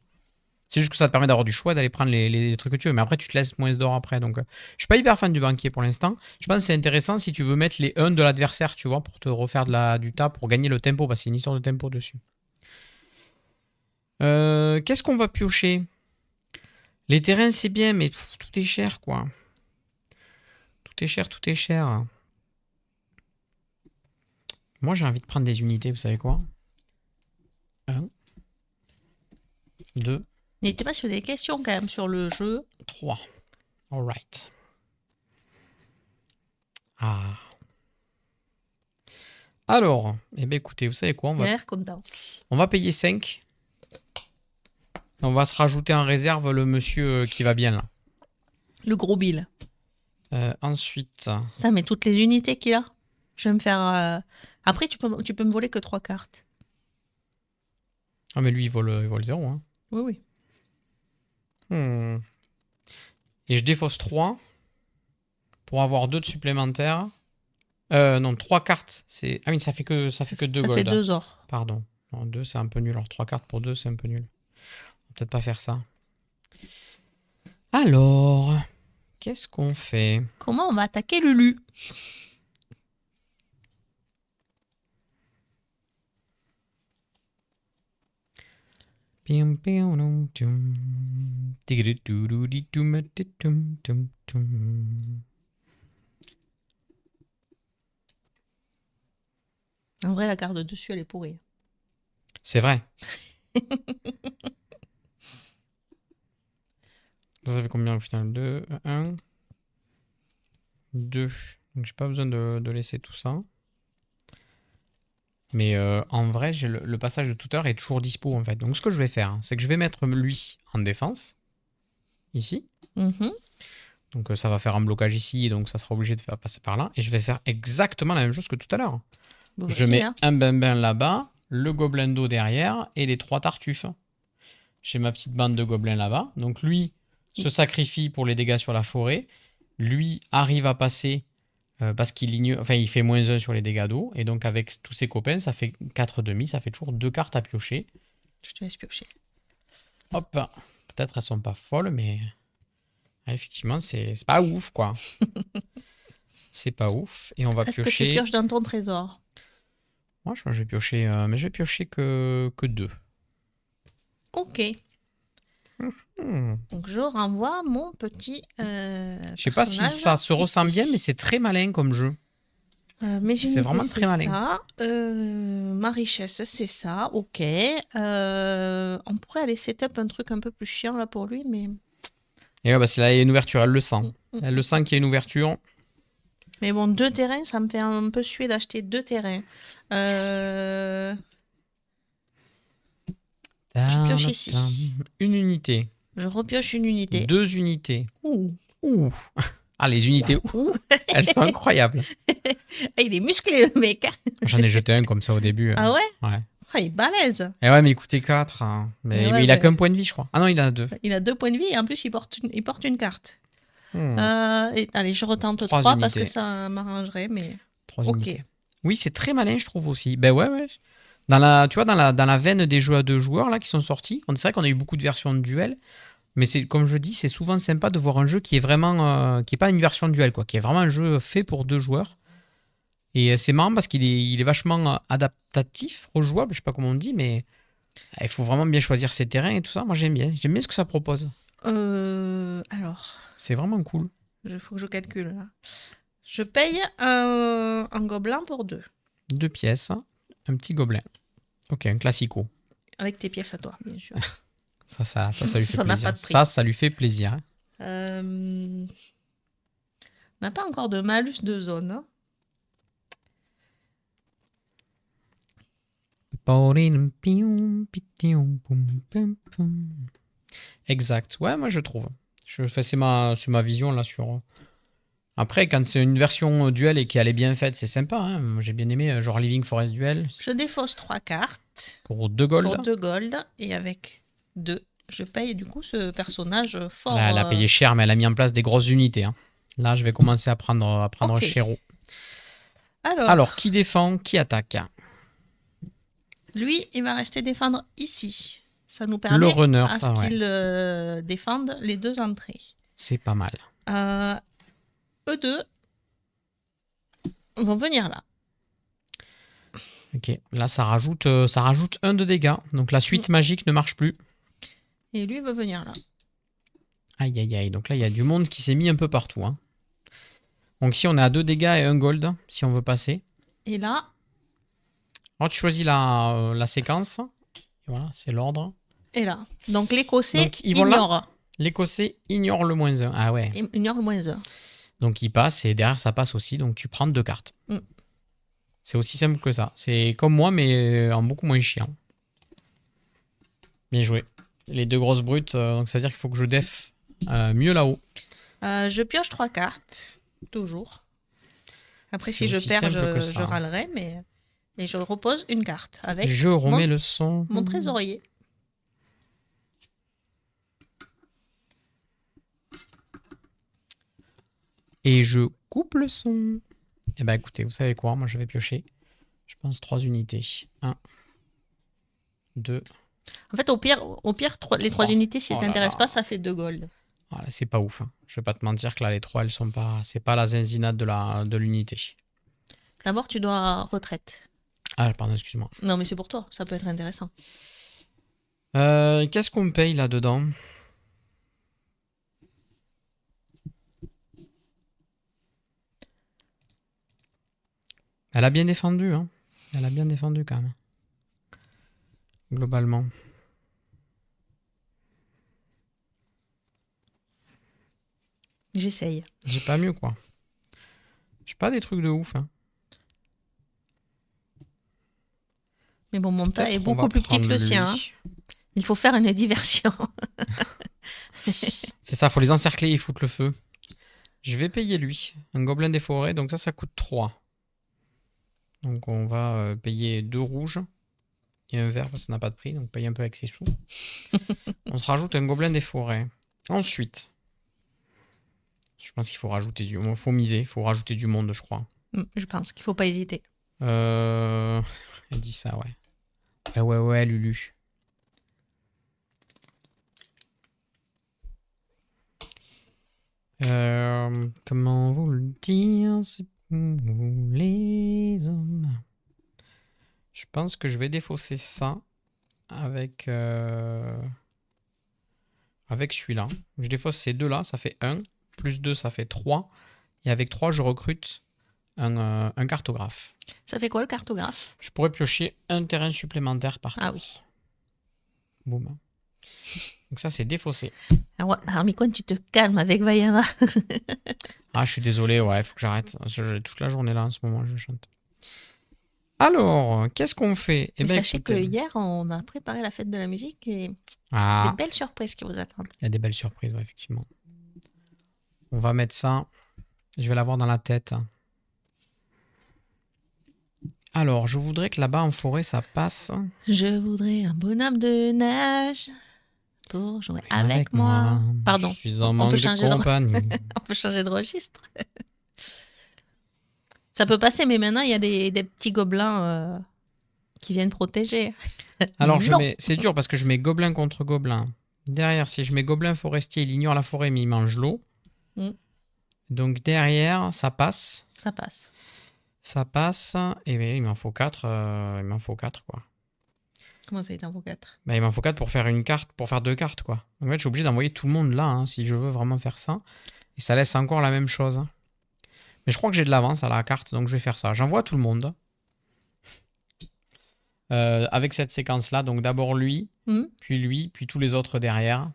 C'est juste que ça te permet d'avoir du choix, d'aller prendre les trucs que tu veux. Mais après, tu te laisses moins d'or après. Donc, je suis pas hyper fan du banquier pour l'instant. Je pense que c'est intéressant si tu veux mettre les 1 de l'adversaire, tu vois, pour te refaire du tas, pour gagner le tempo, parce qu'il y a une histoire de tempo dessus. Qu'est-ce qu'on va piocher? Les terrains, c'est bien, mais tout est cher, quoi. Tout est cher, tout est cher. Moi, j'ai envie de prendre des unités, vous savez quoi? 1, 2, N'hésitez pas si vous avez des questions quand même sur le jeu. 3. Alright. Ah. Alors, eh bien écoutez, vous savez quoi? Il a l'air content. On va payer 5. On va se rajouter en réserve le monsieur qui va bien là. Le gros Bill. Ensuite. Putain, mais toutes les unités qu'il a. Je vais me faire. Après, tu peux me voler que 3 cartes. Ah, mais lui, il vole 0. Hein. Oui, oui. Et je défausse 3 pour avoir 2 de supplémentaires. Non, 3 cartes. Ah oui, ça fait que 2 gold. Ça fait 2 or. Pardon. Non, 2, c'est un peu nul. Alors 3 cartes pour 2, c'est un peu nul. On va peut-être pas faire ça. Alors, qu'est-ce qu'on fait? Comment on va attaquer Lulu? En vrai, la carte de dessus, elle est pourrie. C'est vrai. Ça fait combien au final? 2, 1, 2. Donc j'ai pas besoin de laisser tout ça. Mais en vrai, le passage de tout à l'heure est toujours dispo en fait. Donc ce que je vais faire, hein, c'est que je vais mettre lui en défense. Ici. Mhm. Donc ça va faire un blocage ici. Donc ça sera obligé de faire passer par là. Et je vais faire exactement la même chose que tout à l'heure. Bon, Je vas-y, mets hein. un bambin là-bas, le gobelin d'eau derrière et les 3 tartuffes. J'ai ma petite bande de gobelins là-bas. Donc lui se sacrifie pour les dégâts sur la forêt. Lui arrive à passer parce il fait -1 sur les dégâts d'eau. Et donc avec tous ses copains, ça fait 4,5. Ça fait toujours 2 cartes à piocher. Je te laisse piocher. Hop. Peut-être elles sont pas folles, mais effectivement, c'est pas ouf, quoi. C'est pas ouf. Et on va Est-ce que tu piocher. pioches dans ton trésor? Moi, je pense que je vais piocher. Mais je vais piocher que 2. Ok. Hmm. Donc je renvoie mon petit Je sais pas si personnage ça se ressent bien, ici. mais c'est très malin comme jeu. Mes C'est unités, vraiment très c'est malin. ça. Ma richesse, c'est ça. Ok. On pourrait aller setup un truc un peu plus chiant là pour lui, mais... Et ouais, parce qu'il a une ouverture, elle le sent. Mm, mm, Elle mm. le sent qu'il y a une ouverture. Mais bon, 2 terrains, ça me fait un peu suer d'acheter 2 terrains. Je pioche ici. Une unité. Je repioche une unité. 2 unités. Ouh. Ouh. Ah, les unités, ouh, elles sont incroyables. Ah, il est musclé le mec. J'en ai jeté un comme ça au début. Ah ouais? Ouais. Ah, il est balèze. Et ouais, mais il coûtait 4. Mais Mais, ouais, il a ouais. qu'un point de vie, je crois. Ah non, il en a 2. Il a 2 points de vie et en plus il porte une carte. Hmm. Allez, je retente 3 3 parce que unités. ça m'arrangerait, mais 3 ok. unités. Oui, c'est très malin, je trouve aussi. Ben ouais, ouais. Tu vois, dans la veine des jeux à 2 joueurs là, qui sont sortis, c'est vrai qu'on a eu beaucoup de versions de duel. Mais c'est comme je dis, c'est souvent sympa de voir un jeu qui est vraiment, qui est pas une version de duel, quoi, qui est vraiment un jeu fait pour 2 joueurs. Et c'est marrant parce il est vachement adaptatif, rejouable, je sais pas comment on dit, mais il faut vraiment bien choisir ses terrains et tout ça. Moi j'aime bien ce que ça propose. Alors, C'est vraiment cool. il faut que je calcule là. Je paye un gobelin pour 2. 2 pièces, un petit gobelin. Ok, un classico. Avec tes pièces à toi, bien sûr. Ça lui fait Ça n'a plaisir. pas de prix. Ça lui fait plaisir. On n'a pas encore de malus de zone, hein. Exact. Ouais, moi je trouve. C'est ma vision là sur. Après, quand c'est une version duel et qu'elle est bien faite, c'est sympa. Hein. Moi, j'ai bien aimé, genre Living Forest Duel Je défausse 3 cartes pour 2 gold. pour 2 gold et avec 2, je paye du coup ce personnage fort. Là, elle a payé cher, mais elle a mis en place des grosses unités. Hein. Là, je vais commencer à prendre Ok. Chéro. Alors, Alors, qui défend, qui attaque? lui, il va rester défendre ici. Ça nous Le permet runner, à ça, ce ouais. qu'il défende les 2 entrées. C'est pas mal. Eux deux vont venir là. Ok, là, ça rajoute 1 de dégâts. Donc, la suite magique ne marche plus. Et lui veut venir là. Aïe, aïe, aïe. Donc là, il y a du monde qui s'est mis un peu partout. Hein. Donc, si on est à 2 dégâts et 1 gold, si on veut passer. Et là, Alors, tu choisis la séquence. Et voilà, c'est l'ordre. et là. Donc l'écossais Donc, ils vont là. ignore. L'Écossais ignore le -1. Ah ouais. Il ignore le -1. Donc, il passe et derrière, ça passe aussi. Donc, tu prends 2 cartes. Mm. C'est aussi simple que ça. C'est comme moi, mais en beaucoup moins chiant. Bien joué. Les 2 grosses brutes, donc ça veut dire qu'il faut que je def mieux là-haut. Je pioche 3 cartes. Toujours. Après, C'est si je aussi perds, simple que ça. je râlerai. Mais... Et je repose une carte avec Je remets le son. mon trésorier. Et je coupe le son. Eh ben écoutez, vous savez quoi? Moi, je vais piocher. Je pense 3 unités. 1, 2. En fait, au pire les 3 unités, si Oh ça là t'intéresse là. pas, ça fait 2 gold. Voilà, c'est pas ouf. Hein. Je vais pas te mentir que là, les 3, elles sont pas. C'est pas la zinzinade de l'unité. D'abord, tu dois retraite. Ah, pardon, excuse-moi. Non, mais c'est pour toi. Ça peut être intéressant. Qu'est-ce qu'on paye là-dedans? Elle a bien défendu, hein. Elle a bien défendu quand même. Globalement. J'essaye. J'ai pas mieux, quoi. J'ai pas des trucs de ouf. Hein. Mais bon, mon tas est Peut-être on va beaucoup plus petit que prendre le sien. lui. Hein. Il faut faire une diversion. C'est ça, faut les encercler et foutre le feu. Je vais payer lui. Un gobelin des forêts, donc ça coûte 3. Donc on va payer 2 rouges. Et un vert, parce que ça n'a pas de prix, donc payer un peu avec ses sous. On se rajoute un gobelin des forêts. Ensuite, je pense qu'il faut rajouter du... faut miser, il faut rajouter du monde, je crois. Je pense qu'il faut pas hésiter. Elle dit ça, ouais. Ouais, Lulu. Comment vous le dire, c'est pour vous les hommes. Je pense que je vais défausser ça avec celui-là. Je défausse ces deux-là, ça fait 1. Plus 2, ça fait 3. Et avec 3, je recrute un cartographe. Ça fait quoi le cartographe? Je pourrais piocher un terrain supplémentaire par tour. Ah oui. Boum. Donc ça, c'est défaussé. Alors, Armicone, tu te calmes avec Vaiana. Ah, je suis désolé, ouais, il faut que j'arrête. Toute la journée là, en ce moment, je chante. Alors, qu'est-ce qu'on fait? Mais sachez que hier, on a préparé la fête de la musique et des belles surprises qui vous attendent. Il y a des belles surprises, ouais, effectivement. On va mettre ça. Je vais l'avoir dans la tête. Alors, je voudrais que là-bas en forêt, ça passe. Je voudrais un bonhomme de neige pour jouer avec moi. Pardon. Je suis en manque de compagnie. On peut changer de registre. Ça peut passer, mais maintenant, il y a des petits gobelins qui viennent protéger. Alors, c'est dur parce que je mets gobelin contre gobelin. Derrière, si je mets gobelin forestier, il ignore la forêt, mais il mange l'eau. Donc, derrière, ça passe. Ça passe. Ça passe. Et bien, il m'en faut 4. Il m'en faut 4, quoi. Comment ça, il t'en faut 4? Il m'en faut 4 pour faire une carte, pour faire 2 cartes, quoi. En fait, je suis obligé d'envoyer tout le monde là, hein, si je veux vraiment faire ça. Et ça laisse encore la même chose. Mais je crois que j'ai de l'avance à la carte, donc je vais faire ça. J'envoie tout le monde. Avec cette séquence-là. Donc d'abord lui, puis lui, puis tous les autres derrière.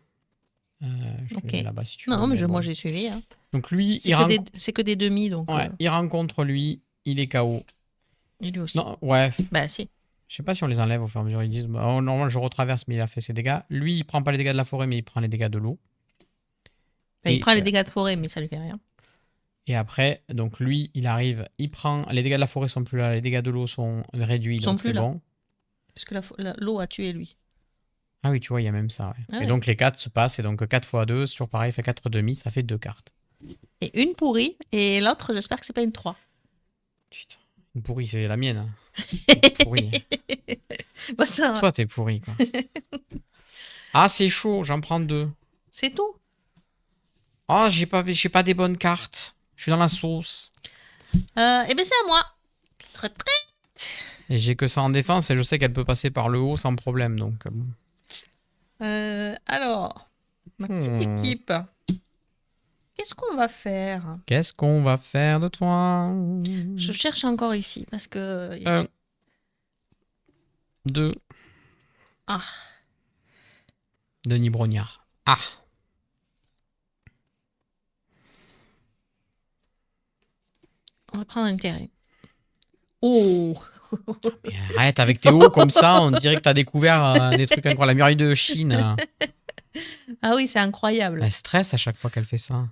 Je te mets là-bas si tu veux. Non, mais moi j'ai suivi. Hein. Donc lui, c'est que des demi. Donc, ouais, il rencontre lui, il est KO. Et lui aussi. Non, ouais. Bah si. Je sais pas si on les enlève au fur et à mesure. Ils disent, normalement je retraverse, mais il a fait ses dégâts. Lui, il prend pas les dégâts de la forêt, mais il prend les dégâts de l'eau. Il prend les dégâts de forêt, mais ça lui fait rien. Et après, donc lui, il arrive, il prend... Les dégâts de la forêt sont plus là, les dégâts de l'eau sont réduits, donc c'est bon. Parce que l'eau a tué lui. Ah oui, tu vois, il y a même ça. Ouais. Ah et ouais. donc les 4 se passent, et donc 4 x 2, c'est toujours pareil, fait 4 demi, ça fait 2 cartes. Et une pourrie, et l'autre, j'espère que c'est pas une 3. Putain, une pourrie, c'est la mienne. Pourrie. Bah, ça... Toi, t'es pourri, quoi. Ah, c'est chaud, j'en prends 2. C'est tout. Ah, j'ai pas des bonnes cartes. Je suis dans la sauce. Eh ben c'est à moi. Retraite. Et j'ai que ça en défense et je sais qu'elle peut passer par le haut sans problème. Donc, alors, ma petite équipe. Qu'est-ce qu'on va faire? Qu'est-ce qu'on va faire de toi? Je cherche encore ici parce que... 1, 2. Ah. Denis Brognard. Ah. On va prendre un terrain. Oh. Mais arrête avec tes hauts comme ça, on dirait que t'as découvert des trucs incroyables. La muraille de Chine. Ah oui, c'est incroyable. Elle stresse à chaque fois qu'elle fait ça.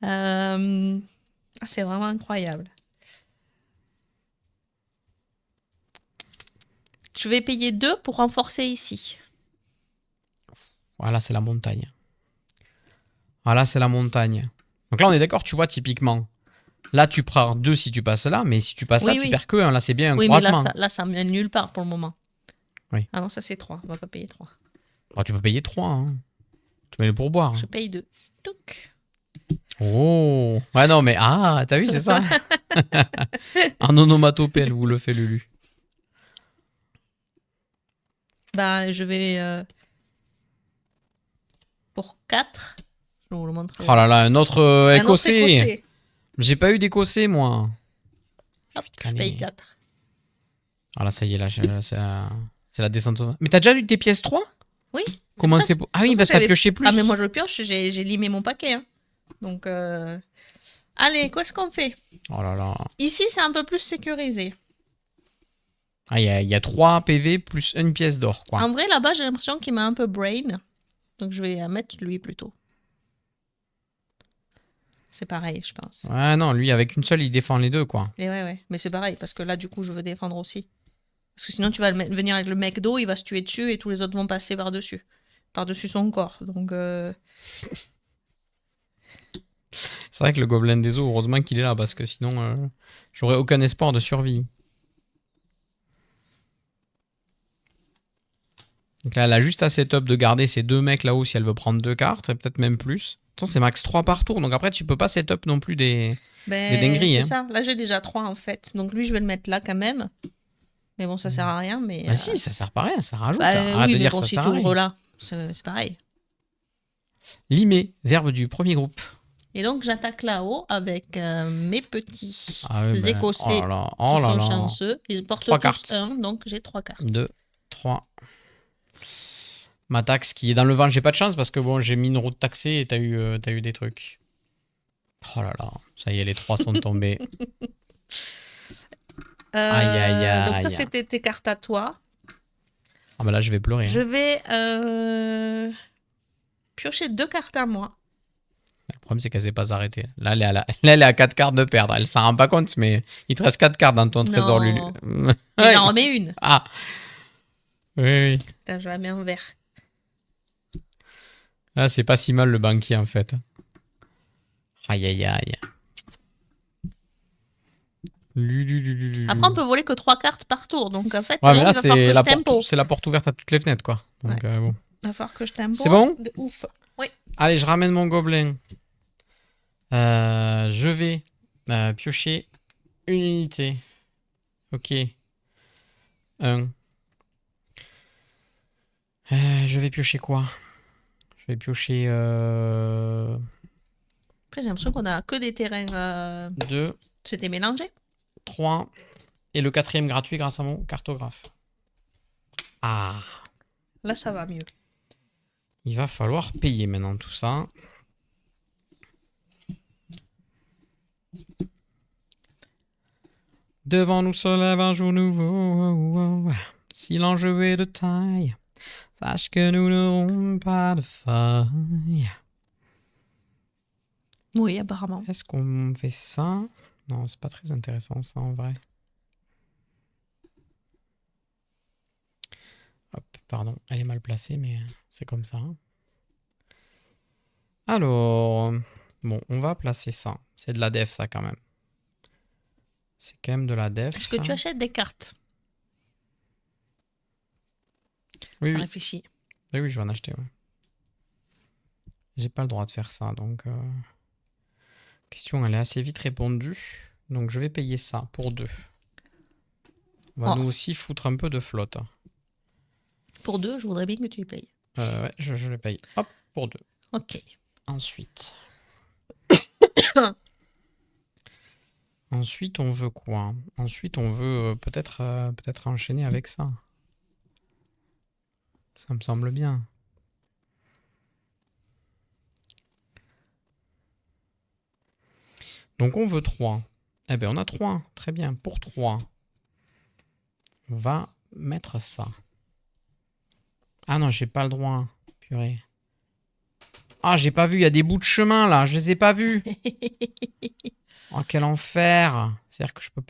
C'est vraiment incroyable. Je vais payer 2 pour renforcer ici. Voilà, c'est la montagne. Voilà, c'est la montagne. Donc là, on est d'accord, tu vois, typiquement. Là, tu prends 2 si tu passes là, mais si tu passes là, tu perds que 1. Là, c'est bien un croisement. Mais là, ça mène nulle part pour le moment. Oui. Ah non, ça c'est 3. On va pas payer 3. Oh, tu peux payer 3. Hein. Tu mets le pourboire. Je paye 2. Touc. Oh. Ouais, non, mais ah, t'as vu, c'est ça. En onomatopée, elle vous le fait, Lulu. Bah, je vais... pour 4. Je vais vous le montrer. Oh là là, un autre écossais. Autre écossais. J'ai pas eu d'écossais, moi. Hop, je paye 4. Ah là, ça y est, là, c'est la descente. Mais t'as déjà eu tes pièces 3? Oui. Comment c'est... Ah oui, parce qu'elle piochait plus. Ah, mais moi, je pioche, j'ai limé mon paquet. Hein. Donc, allez, qu'est-ce qu'on fait? Oh là là. Ici, c'est un peu plus sécurisé. Ah, il y a 3 PV plus une pièce d'or, quoi. En vrai, là-bas, j'ai l'impression qu'il m'a un peu brain. Donc, je vais mettre lui plutôt. C'est pareil, je pense. Ouais, non, lui, avec une seule, il défend les deux, quoi. Et ouais. Mais c'est pareil, parce que là, du coup, je veux défendre aussi. Parce que sinon, tu vas venir avec le mec d'eau, il va se tuer dessus et tous les autres vont passer par-dessus. Par-dessus son corps. Donc, C'est vrai que le gobelin des eaux, heureusement qu'il est là, parce que sinon, j'aurais aucun espoir de survie. Donc là, elle a juste assez top de garder ces 2 mecs là-haut si elle veut prendre 2 cartes, et peut-être même plus. Attends, c'est max 3 par tour, donc après, tu peux pas setup non plus des dingueries. c'est Hein. ça. Là, j'ai déjà 3 en fait. Donc, lui, je vais le mettre là quand même. Mais bon, ça sert à rien. Mais, Bah si, ça sert pas à rien, ça rajoute. Arrête oui, de mais dire bon, ça si sert tu à rien. ouvres là, c'est pareil. Limer, verbe du premier groupe. Et donc, j'attaque là-haut avec mes petits Ah oui, ben, Écossais oh qui là sont là. chanceux. Ils portent 3 tous cartes. 1, donc j'ai 3 cartes. 2, 3. Ma taxe qui est dans le vent, j'ai pas de chance parce que bon, j'ai mis une route taxée et t'as eu des trucs. Oh là là, ça y est, les 3 sont tombés. Aïe aïe Donc, ça, aïe. c'était tes cartes à toi. Ah bah là, je vais pleurer. Je Hein. vais piocher 2 cartes à moi. Le problème, c'est qu'elle s'est pas arrêtée. Là, là, elle est à 4 cartes de perdre. Elle s'en rend pas compte, mais il te reste 4 cartes dans ton trésor, Lulu. Non. Mais j'en remets une. Ah, oui, oui. Putain, je la mets en vert. Ah, c'est pas si mal le banquier, en fait. Aïe, aïe, aïe. Lulu, Lulu. Après, on peut voler que 3 cartes par tour. Donc, en fait, Ouais, mais il là, va falloir que je tempo. c'est la porte ouverte à toutes les fenêtres, quoi. Donc, bon. Il va falloir que je tempo. C'est bon? De ouf. Oui. Allez, je ramène mon gobelin. Je vais piocher une unité. Ok. 1. Je vais piocher quoi? Je vais piocher Après, j'ai l'impression qu'on a que des terrains. 2, C'était mélangé. 3 et le 4e gratuit grâce à mon cartographe. Ah, Là, ça va mieux. il va falloir payer maintenant tout ça. Devant nous se lève un jour nouveau. Si l'enjeu est de taille, sache que nous n'aurons pas de faille. Oui, apparemment. Est-ce qu'on fait ça? Non, c'est pas très intéressant ça en vrai. Hop, pardon, elle est mal placée, mais c'est comme ça. Alors, bon, on va placer ça. C'est de la def ça quand même. C'est quand même de la def. Est-ce que tu achètes des cartes? Oui, Ça oui. réfléchit. Oui, oui, je vais en acheter. Ouais. J'ai pas le droit de faire ça, donc... Question, elle est assez vite répondue. Donc je vais payer ça pour 2. On va nous aussi foutre un peu de flotte. Pour 2, je voudrais bien que tu les payes. Ouais, je le paye. Hop, pour 2. Ok. Ensuite... Ensuite, on veut quoi? Ensuite, on veut peut-être enchaîner avec ça. Ça me semble bien. Donc, on veut 3. Eh bien, on a 3. Très bien. Pour 3, on va mettre ça. Ah non, j'ai pas le droit. Purée. Ah, j'ai pas vu. Il y a des bouts de chemin, là. Je les ai pas vus. Oh, quel enfer. C'est-à-dire que je peux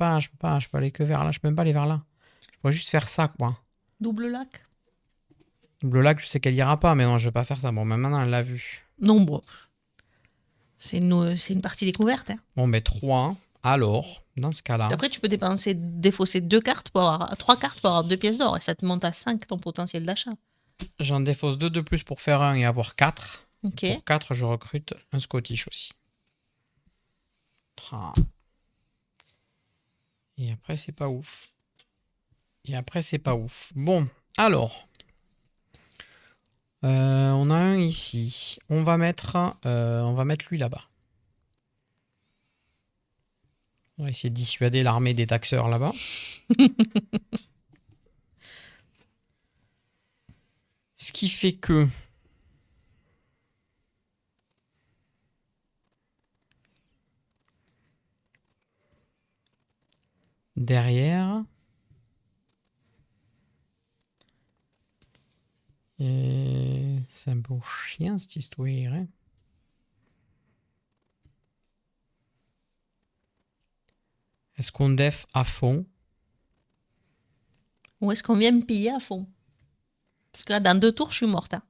aller que vers là. Je peux même pas aller vers là. Je pourrais juste faire ça, quoi. Double lac? Double lac, je sais qu'elle ira pas, mais non, je vais pas faire ça. Bon, mais maintenant, elle l'a vu. Non, bon. C'est une partie découverte. Hein. Bon, mais 3. Alors, dans ce cas-là... Après, tu peux défausser 2 cartes pour avoir 3 cartes pour avoir 2 pièces d'or. Et ça te monte à 5 ton potentiel d'achat. J'en défausse 2 de plus pour faire 1 et avoir 4. Ok. Pour 4, je recrute un Scottish aussi. Et après, c'est pas ouf. Bon, alors. On a un ici. On va mettre lui là-bas. On va essayer de dissuader l'armée des taxeurs là-bas. Ce qui fait que... derrière. Et c'est un peu chiant cette histoire. Hein. Est-ce qu'on def à fond? Ou est-ce qu'on vient me piller à fond? Parce que là, dans 2 tours, je suis morte. Hein.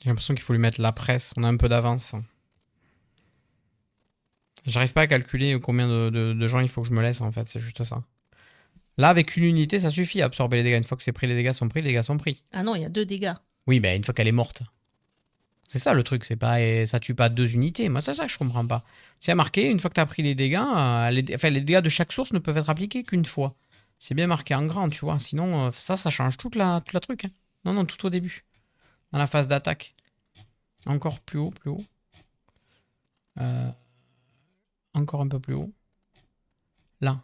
J'ai l'impression qu'il faut lui mettre la presse. On a un peu d'avance. J'arrive pas à calculer combien de gens il faut que je me laisse en fait. C'est juste ça. Là, avec une unité, ça suffit à absorber les dégâts. Une fois que c'est pris, les dégâts sont pris, les dégâts sont pris. Ah non, il y a 2 dégâts. Oui, ben une fois qu'elle est morte. C'est ça le truc, c'est pas ça tue pas 2 unités. Moi, c'est ça que je comprends pas. C'est marqué, une fois que tu as pris les dégâts, les dégâts de chaque source ne peuvent être appliqués qu'une fois. C'est bien marqué en grand, tu vois. Sinon, ça change toute la truc. Hein. Non, tout au début. Dans la phase d'attaque. Encore plus haut, plus haut. Encore un peu plus haut. Là.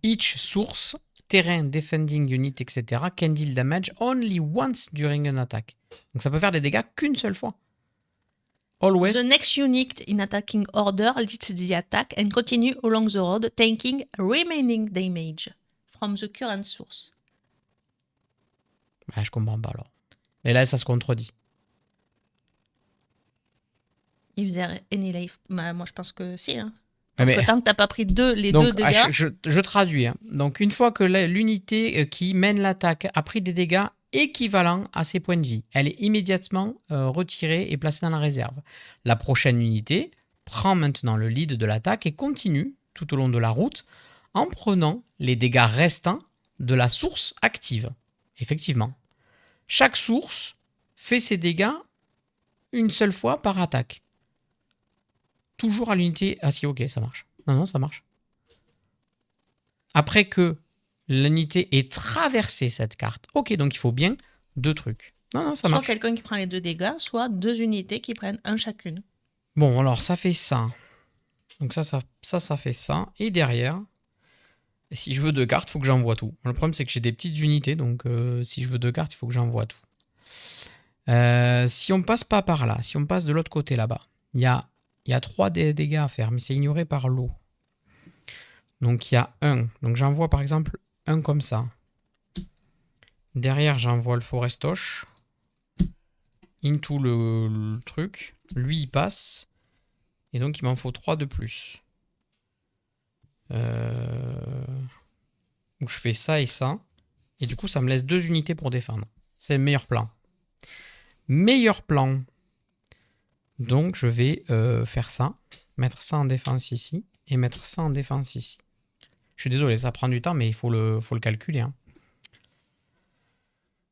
Each source, terrain, defending unit, etc. can deal damage only once during an attack. Donc ça peut faire des dégâts qu'une seule fois. Always. The next unit in attacking order leads the attack and continue along the road, taking remaining damage from the current source. Je comprends pas alors. Et là, ça se contredit. If there any life... Bah, moi, je pense que si. Hein. Ouais, Parce que tant que t'as pas pris les deux dégâts... Je traduis. Hein. Donc, une fois que l'unité qui mène l'attaque a pris des dégâts équivalents à ses points de vie, elle est immédiatement retirée et placée dans la réserve. La prochaine unité prend maintenant le lead de l'attaque et continue tout au long de la route en prenant les dégâts restants de la source active. Effectivement. Chaque source fait ses dégâts une seule fois par attaque. Toujours à l'unité... Ah si, ok, ça marche. Non, ça marche. Après que l'unité ait traversé cette carte. Ok, donc il faut bien 2 trucs. Non, ça marche. Soit quelqu'un qui prend les 2 dégâts, soit 2 unités qui prennent un chacune. Bon, alors ça fait ça. Donc ça fait ça. Et derrière, si je veux 2 cartes, il faut que j'envoie tout. Le problème, c'est que j'ai des petites unités, donc si je veux 2 cartes, il faut que j'envoie tout. Si on passe pas par là, si on passe de l'autre côté là-bas, il y a 3 dégâts à faire, mais c'est ignoré par l'eau. Donc il y a 1. Donc j'envoie par exemple 1 comme ça. Derrière, j'envoie le forestoche. Into le truc. Lui, il passe. Et donc il m'en faut 3 de plus. Donc je fais ça et ça. Et du coup, ça me laisse 2 unités pour défendre. C'est le meilleur plan. Meilleur plan. Donc je vais faire ça. Mettre ça en défense ici. Et mettre ça en défense ici. Je suis désolé, ça prend du temps, mais il faut le calculer.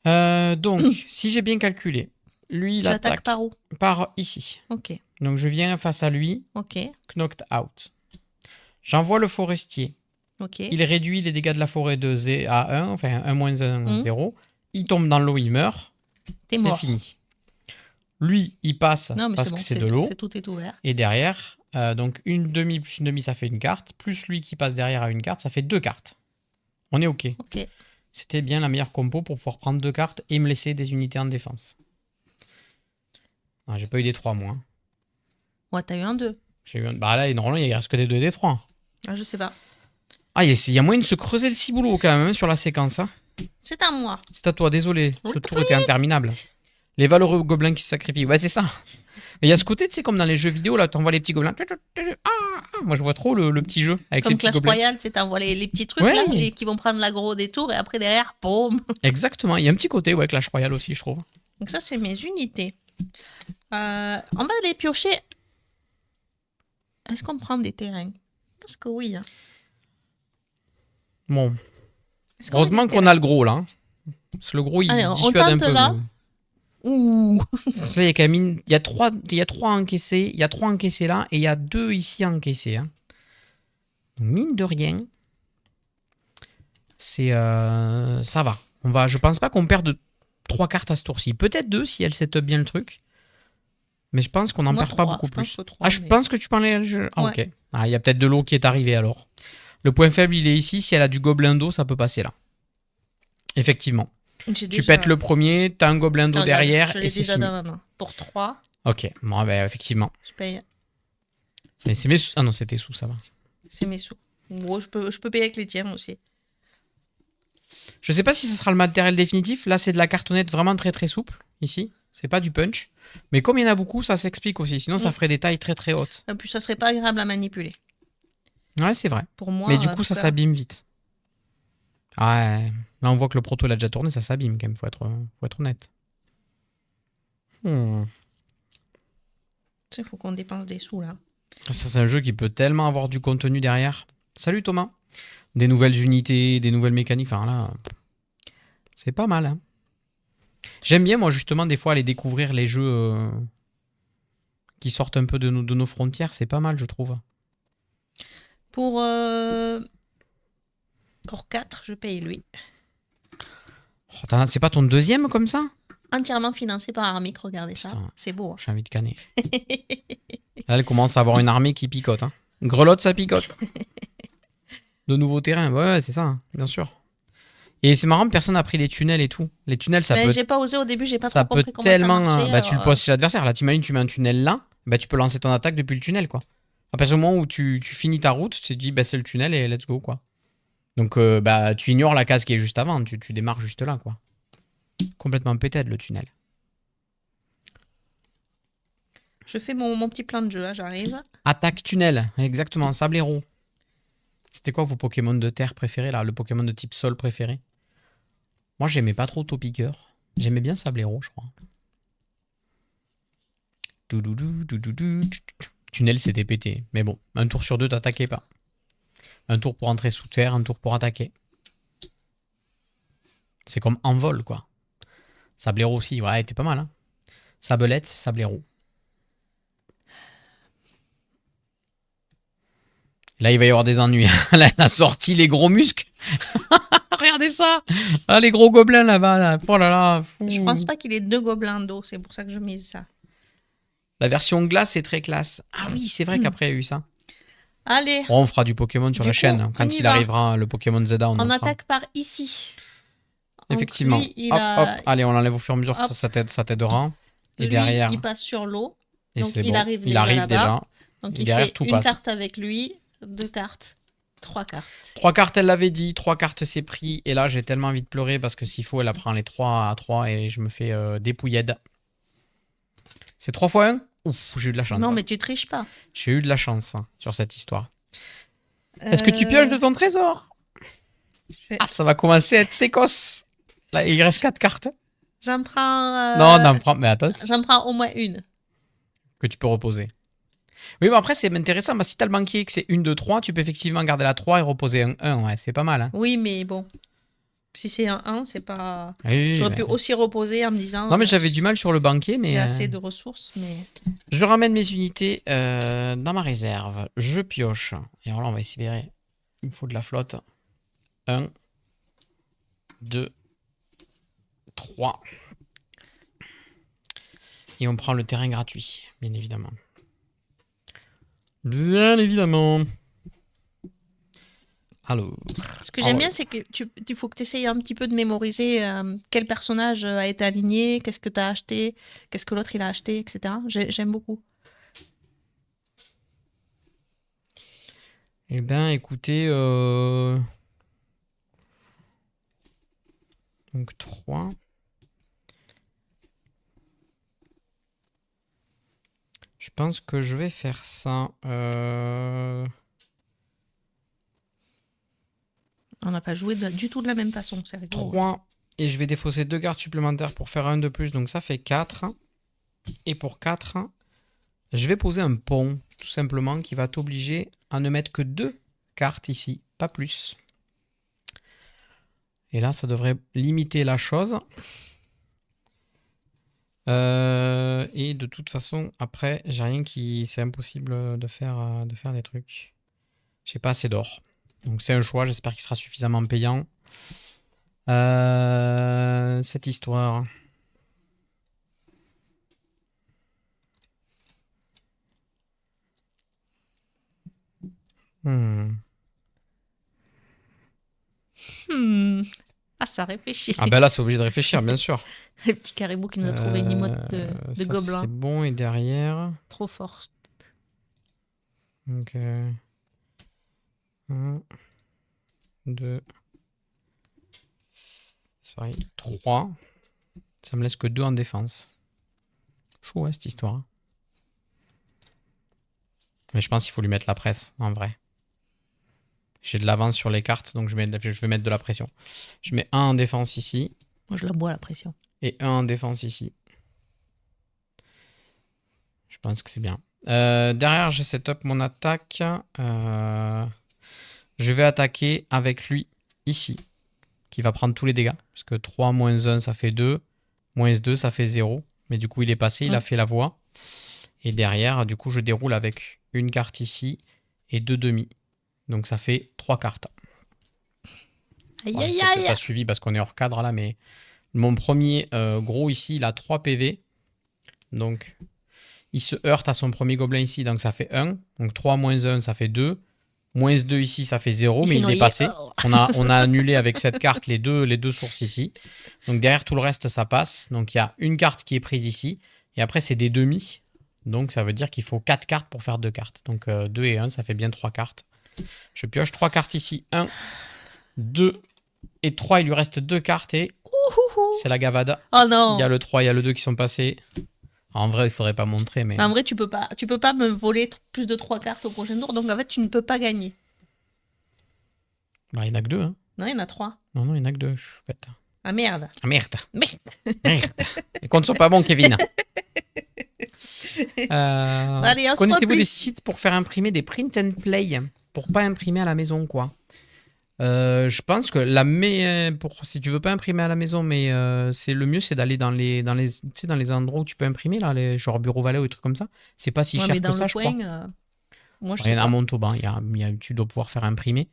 Hein. Donc, si j'ai bien calculé, lui, il attaque par où? Par ici. Ok. Donc je viens face à lui. Ok. Knocked out. J'envoie le forestier. Ok. Il réduit les dégâts de la forêt de 0 à 1, enfin 1-1, 0. Il tombe dans l'eau, il meurt. T'es c'est mort. Fini. Lui, il passe parce que c'est de l'eau. Tout est ouvert. Et derrière, donc une demi plus une demi, ça fait une carte. Plus lui qui passe derrière à une carte, ça fait 2 cartes. On est OK. Ok. C'était bien la meilleure compo pour pouvoir prendre 2 cartes et me laisser des unités en défense. J'ai pas eu des 3, moi. Hein. Ouais, t'as eu un 2. J'ai eu Bah là, normalement, il reste que des 2 et des 3. Ah, je sais pas. Ah, il y a moyen de se creuser le ciboulot quand même sur la séquence. Hein. C'est à moi. C'est à toi, désolé. Ce tour était interminable. Les valeureux gobelins qui se sacrifient. Ouais, c'est ça. Mais il y a ce côté, tu sais, comme dans les jeux vidéo, là, tu envoies les petits gobelins. Moi, je vois trop le petit jeu avec comme les petits Clash gobelins. Royale, tu sais, t'envoies les petits trucs Ouais. là, qui vont prendre l'aggro des tours et après derrière, boum. Exactement. Il y a un petit côté, ouais, Clash Royale aussi, je trouve. Donc ça, c'est mes unités. On va aller piocher. Est-ce qu'on prend des terrains? Parce que oui. Hein. Bon. Heureusement qu'on a le gros, là. Hein. Parce que le gros, il dissuade un peu. Là. Ouh. Parce que là, il y a 3 encaissés. Il y a 3 encaissés là. Et il y a 2 ici encaissés. Hein. Mine de rien. C'est ça va. Je pense pas qu'on perde 3 cartes à ce tour-ci. Peut-être 2 si elle set up bien le truc. Mais je pense qu'on n'en perd pas beaucoup plus. Je pense que tu parlais... Ah, ouais. Ok. Ah, il y a peut-être de l'eau qui est arrivée alors. Le point faible, il est ici. Si elle a du gobelin d'eau, ça peut passer là. Effectivement. Tu pètes le premier, t'as un gobelin d'eau derrière et c'est fini. Dans ma main. Pour 3. Ok. Bon, ben, effectivement. Je paye. C'est mes sous. Ah non, c'était sous, ça va. C'est mes sous. Bon, je peux payer avec les tiens aussi. Je sais pas si ce sera le matériel définitif. Là, c'est de la cartonnette vraiment très très souple, ici. C'est pas du punch. Mais comme il y en a beaucoup, ça s'explique aussi. Sinon, ça ferait des tailles très très hautes. Et puis ça serait pas agréable à manipuler. Ouais, c'est vrai. Pour moi, Mais du en coup, tout ça cas. s'abîme vite. Ouais. Là, on voit que le proto, il a déjà tourné, ça s'abîme quand même, faut être honnête. Il faut qu'on dépense des sous là. Ça, c'est un jeu qui peut tellement avoir du contenu derrière. Salut Thomas. Des nouvelles unités, des nouvelles mécaniques. Enfin là, c'est pas mal. Hein. J'aime bien, moi, justement, des fois, aller découvrir les jeux qui sortent un peu de nos frontières. C'est pas mal, je trouve. Pour 4, je paye lui. Oh, c'est pas ton deuxième comme ça? Entièrement financé par Armic, regardez Putain, ça. C'est beau. Hein. j'ai envie de canner. Là, elle commence à avoir une armée qui picote. Hein. Grelotte, ça picote. De nouveaux terrains, ouais, c'est ça, hein, bien sûr. Et c'est marrant, personne n'a pris les tunnels et tout. Les tunnels, ça peut. J'ai pas osé au début, j'ai pas Ça trop peut compris comment tellement. ça marchait. Bah, tu le poses chez l'adversaire. Là, t'imagines, tu mets un tunnel là, bah, tu peux lancer ton attaque depuis le tunnel, quoi. À partir du moment où tu finis ta route, tu te dis, bah, c'est le tunnel et let's go, quoi. Donc, bah, tu ignores la case qui est juste avant, tu démarres juste là, quoi. Complètement pété le tunnel. Je fais mon petit plan de jeu, là, j'arrive. Attaque tunnel, exactement, Sablero. C'était quoi vos Pokémon de terre préférés, là? Le Pokémon de type sol préféré? Moi, j'aimais pas trop Topiqueur. J'aimais bien Sablero, je crois. Tunnel, c'était pété. Mais bon, un tour sur deux, t'attaquais pas. Un tour pour entrer sous terre, un tour pour attaquer. C'est comme envol, quoi. Sablero aussi, ouais, t'es pas mal, hein. Sabelette, Sablero. Là, il va y avoir des ennuis. Là, elle a sorti les gros muscles. Regardez ça. Ah, les gros gobelins là-bas. Là. Oh là là. Fou. Je pense pas qu'il ait 2 gobelins d'eau, c'est pour ça que je mise ça. La version glace est très classe. Ah oui, c'est vrai qu'après, il y a eu ça. Allez. Bon, on fera du Pokémon sur la chaîne. Hein, quand il arrivera, le Pokémon Zelda, on attaque par ici. Effectivement. Lui, hop. Allez, on l'enlève au fur et à mesure que ça t'aidera. Et lui, derrière. il passe sur l'eau. Et donc, il arrive déjà. Donc, et il derrière, fait tout une passe. carte avec lui, 2 cartes, 3 cartes. 3 cartes, elle l'avait dit. 3 cartes, c'est pris. Et là, j'ai tellement envie de pleurer parce que s'il faut, elle apprend les 3 à 3 et je me fais dépouillade. C'est 3 fois 1? Ouf, j'ai eu de la chance. Non, mais tu triches pas. J'ai eu de la chance hein, sur cette histoire. Est-ce que tu pioches de ton trésor? Ah, ça va commencer à être sécosse. Là, il reste 4 cartes. J'en prends... Non, mais attends. J'en prends au moins une. Que tu peux reposer. Oui, mais après, c'est intéressant. Bah, si t'as le banquier que c'est 1, 2, 3, tu peux effectivement garder la 3 et reposer un 1. Ouais, c'est pas mal. Hein. Oui, mais bon. Si c'est un 1, c'est pas... Oui, J'aurais pu aussi reposer en me disant... Non, mais j'avais du mal sur le banquier, mais... J'ai assez de ressources, mais... Je ramène mes unités dans ma réserve. Je pioche. Et alors là, on va essayer. Il me faut de la flotte. 1, 2, 3. Et on prend le terrain gratuit, bien évidemment. Bien évidemment. Alors. Ce que j'aime bien, c'est que il faut que tu essayes un petit peu de mémoriser quel personnage a été aligné, qu'est-ce que tu as acheté, qu'est-ce que l'autre il a acheté, etc. J'aime beaucoup. Eh bien, écoutez... Donc 3. Je pense que je vais faire ça. On n'a pas joué du tout de la même façon, c'est rigolo. 3. Et je vais défausser 2 cartes supplémentaires pour faire un de plus. Donc ça fait 4. Et pour 4, je vais poser un pont, tout simplement, qui va t'obliger à ne mettre que 2 cartes ici, pas plus. Et là, ça devrait limiter la chose. Et de toute façon, après, j'ai rien qui... C'est impossible de faire des trucs. J'ai pas assez d'or. Donc c'est un choix, j'espère qu'il sera suffisamment payant. Cette histoire. Ah, ça réfléchit. Ah ben là, c'est obligé de réfléchir, bien sûr. Le petit caribou qui nous a trouvé une emote de gobelin. C'est bon, et derrière... Trop fort. Donc, 1, 2. C'est pareil. 3. Ça me laisse que 2 en défense. Chaud, hein, cette histoire. Mais je pense qu'il faut lui mettre la presse, en vrai. J'ai de l'avance sur les cartes, donc je vais mettre de la pression. Je mets 1 en défense ici. Moi, je la bois, la pression. Et 1 en défense ici. Je pense que c'est bien. Derrière, j'ai setup mon attaque. Je vais attaquer avec lui ici. Qui va prendre tous les dégâts. Parce que 3 moins 1, ça fait 2. Moins 2, ça fait 0. Mais du coup, il est passé, il a fait la voie. Et derrière, du coup, je déroule avec une carte ici et 2 demi. Donc ça fait 3 cartes. Aïe, Ouais, aïe, c'est peut-être aïe. pas suivi parce qu'on est hors cadre là, mais mon premier gros ici, il a 3 PV. Donc il se heurte à son premier gobelin ici, donc ça fait 1. Donc 3 moins 1, ça fait 2. Moins 2 ici, ça fait 0, mais il est passé. On a annulé avec cette carte les deux sources ici. Donc derrière tout le reste, ça passe. Donc il y a une carte qui est prise ici. Et après, c'est des demi. Donc ça veut dire qu'il faut 4 cartes pour faire 2 cartes. Donc 2 et 1, ça fait bien 3 cartes. Je pioche 3 cartes ici. 1, 2 et 3. Il lui reste 2 cartes et c'est la gavada. Oh non. Il y a le 3, il y a le 2 qui sont passés. En vrai, il faudrait pas montrer, mais... En vrai, tu peux pas me voler plus de 3 cartes au prochain tour, donc en fait, tu ne peux pas gagner. Bah, il n'y en a que 2, hein. Non, il y en a 3. Non, il n'y en a que 2. Je suis bête. Ah merde. Ah merde. Merde. Merde. Les comptes sont pas bons, Kevin. Allez, on se Connaissez-vous replie. des sites pour faire imprimer des print and play pour pas imprimer à la maison, quoi? Je pense que si tu veux pas imprimer à la maison, mais c'est le mieux, c'est d'aller dans les endroits où tu peux imprimer, là, genre Bureau Valais ou des trucs comme ça. C'est pas si Ouais, cher mais que dans ça, le je crois. coin, moi, je Il y sais en a à pas. Montauban, tu dois pouvoir faire imprimer.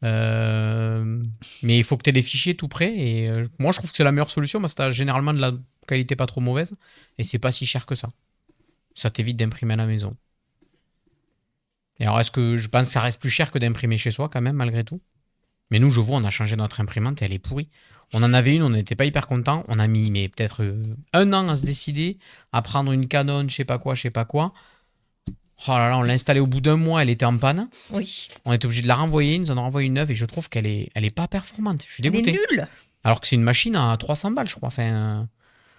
Mais il faut que tu aies des fichiers tout prêts. Et moi, je trouve que c'est la meilleure solution parce que tu as généralement de la qualité pas trop mauvaise. Et c'est pas si cher que ça. Ça t'évite d'imprimer à la maison. Et alors, est-ce que je pense que ça reste plus cher que d'imprimer chez soi quand même, malgré tout? Mais nous, je vois, on a changé notre imprimante et elle est pourrie. On en avait une, on n'était pas hyper content. On a mis mais peut-être 1 an à se décider, à prendre une Canon, je sais pas quoi, je sais pas quoi. Oh là là, on l'a installée au bout d'un mois, elle était en panne. Oui. On est obligé de la renvoyer, ils nous en ont renvoyé une neuve et je trouve qu'elle est pas performante. Je suis Elle est dégoûté. nulle. Alors que c'est une machine à 300 balles, je crois. Enfin,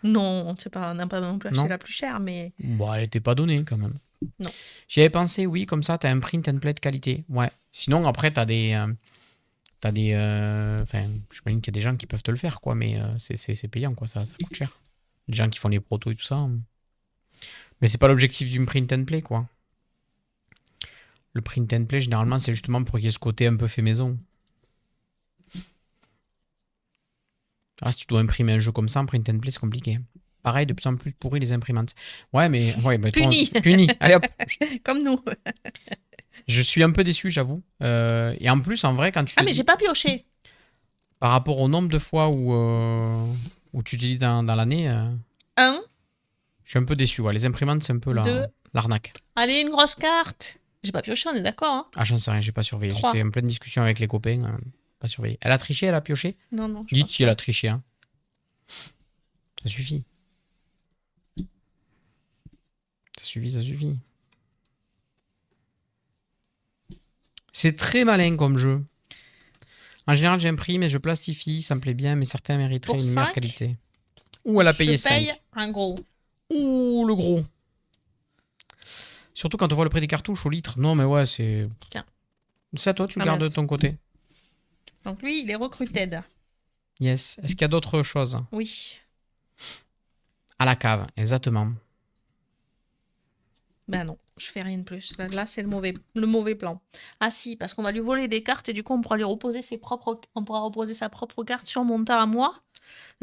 Non, c'est pas, on n'a pas non plus acheté non. la plus chère, mais Bon, elle était pas donnée quand même. non. J'y avais pensé, oui, comme ça, t'as un print and play de qualité. Ouais. Sinon, après, t'as des. Enfin, j'imagine qu'il y a des gens qui peuvent te le faire, quoi, mais c'est payant, quoi, ça coûte cher. Les gens qui font les protos et tout ça. Mais c'est pas l'objectif d'une print and play, quoi. Le print and play, généralement, c'est justement pour qu'il y ait ce côté un peu fait maison. Alors, si tu dois imprimer un jeu comme ça en print and play, c'est compliqué. Pareil, de plus en plus pourri les imprimantes. Ouais, mais... Ouais, bah, Puni. Puni. Allez, hop. Comme nous. Je suis un peu déçu, j'avoue. Et en plus, en vrai, quand tu te Ah, mais dis, j'ai pas pioché. par rapport au nombre de fois où tu utilises dans l'année, 1, je suis un peu déçu. Ouais. Les imprimantes, c'est un peu 2. l'arnaque. Allez, une grosse carte. J'ai pas pioché, on est d'accord. Hein. Ah, j'en sais rien, j'ai pas surveillé. 3. J'étais en pleine discussion avec les copains. Pas surveillé. Elle a triché, elle a pioché? Non, non. Je Dites pense si elle pas. a triché. Hein. Ça suffit. Ça suffit, ça suffit. C'est très malin comme jeu. En général, j'imprime et je plastifie, ça me plaît bien, mais certains mériteraient Pour une meilleure 5, qualité. Ouh, elle a payé je paye 5. un gros. Ouh, le gros. Surtout quand on voit le prix des cartouches au litre. Non, mais ouais, c'est... Tiens. C'est à toi, tu le Ah, gardes de mince. ton côté. Donc lui, il est recruted. Yes. Est-ce qu'il y a d'autres choses? Oui. À la cave, exactement. Ben non, je fais rien de plus. Là, c'est le mauvais plan. Ah si, parce qu'on va lui voler des cartes et du coup, on pourra on pourra reposer sa propre carte sur mon tas à moi.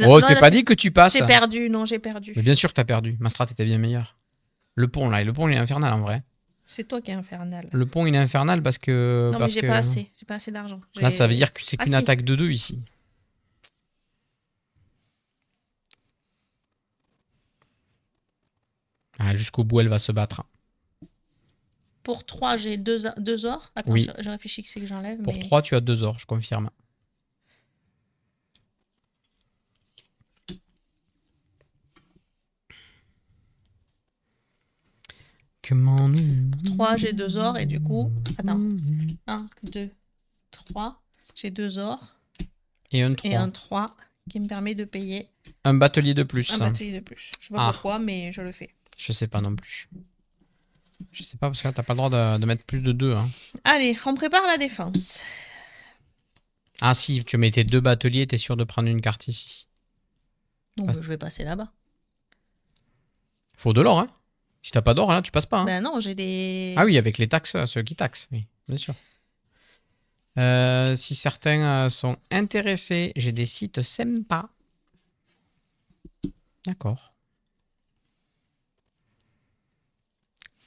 Oh, Non, c'est là, pas dit que tu passes. j'ai perdu. Non, j'ai perdu. Mais bien sûr que t'as perdu. Ma strat était bien meilleure. Le pont, là. Et le pont, il est infernal, en vrai. C'est toi qui es infernal. Le pont, il est infernal parce que... Non, mais j'ai pas assez. J'ai pas assez d'argent. Là, ça veut dire que c'est Ah, qu'une si. attaque de 2 ici. Ah, jusqu'au bout, elle va se battre. Pour 3, j'ai 2 ors. Attends, Oui. je réfléchis que c'est que j'enlève. Pour mais... 3, tu as 2 ors, je confirme. Comment nous... 3, j'ai 2 ors et du coup... Attends. 1, 2, 3. J'ai 2 ors Et un et 3. un 3 qui me permet de payer Un batelier de plus. un batelier de plus. Je sais pas Ah. pourquoi, mais je le fais. Je sais pas non plus. Je sais pas parce que là, t'as pas le droit de mettre plus de 2. Hein. Allez, on prépare la défense. Ah si, tu mets tes 2 bateliers, t'es sûr de prendre une carte ici. Non, Passe. mais je vais passer là-bas. Faut de l'or, hein. Si t'as pas d'or, là, tu passes pas. Hein. Ben non, j'ai des... Ah oui, avec les taxes, ceux qui taxent, oui, bien sûr. Si certains sont intéressés, j'ai des sites sympas. D'accord.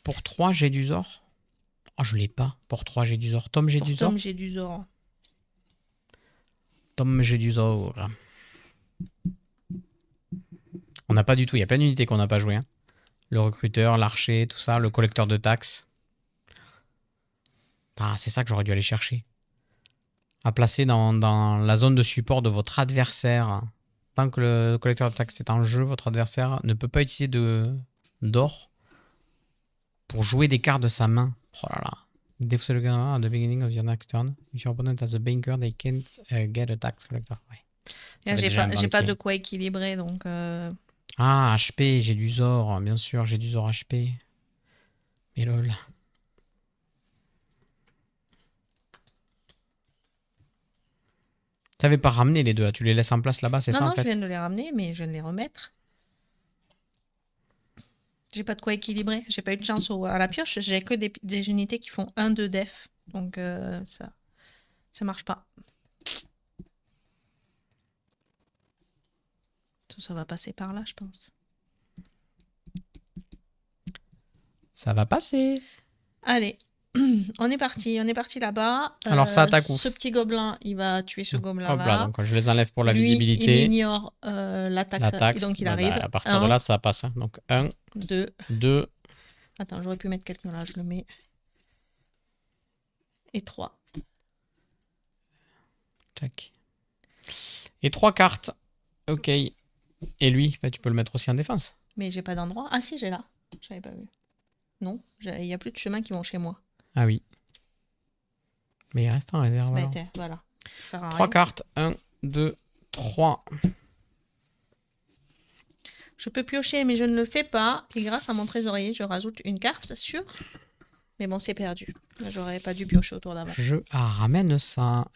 Pour 3, j'ai du Zor. Oh, je l'ai pas. Pour 3, j'ai du Zor. Tom, j'ai du Zor. Tom, j'ai du Zor. Tom, j'ai du Zor. On n'a pas du tout. Il y a plein d'unités qu'on n'a pas joué. Hein. Le recruteur, l'archer, tout ça, le collecteur de taxes. Ah, c'est ça que j'aurais dû aller chercher. À placer dans la zone de support de votre adversaire. Tant que le collecteur de taxes est en jeu, votre adversaire ne peut pas utiliser d'or pour jouer des cartes de sa main. Oh là là. Defuse the gun at the beginning of your next turn. If your opponent has a banker, they can't get a tax collector. Ouais. Là, J'avais déjà un j'ai pas banquier. de quoi équilibrer, donc... Ah, HP, j'ai du Zor. Bien sûr, j'ai du Zor HP. Mais lol. T'avais pas ramené les deux, là. Tu les laisses en place là-bas, c'est Non, ça non, en fait? je viens de les ramener, mais je viens de les remettre. J'ai pas de quoi équilibrer. J'ai pas eu de chance à la pioche. J'ai que des unités qui font 1 de def. Donc ça marche pas. Ça va passer par là, je pense. Ça va passer. Allez, on est parti. On est parti là-bas. Alors, ça attaque où? Ce petit gobelin, il va tuer ce Hop là, gobelin-là. donc je les enlève pour la Lui, visibilité. il ignore l'attaque. La taxe. Et donc il Bah, arrive. à partir de là, ça passe. Hein. Donc 1, 2. 2. Attends, j'aurais pu mettre quelqu'un là. Je le mets. Et 3. Tac. Et 3 cartes. Ok. Et lui, bah, tu peux le mettre aussi en défense. Mais j'ai pas d'endroit. Ah si, j'ai là. J'avais pas vu. Non, il y a plus de chemins qui vont chez moi. Ah oui. Mais il reste en réserve. Bah, Alors. voilà. Ça sert à 3 rien. cartes. 1, 2, 3. Je peux piocher, mais je ne le fais pas. Et grâce à mon trésorier, je rajoute une carte sur... Mais bon, c'est perdu. J'aurais pas dû piocher autour d'avant. Je ramène ça.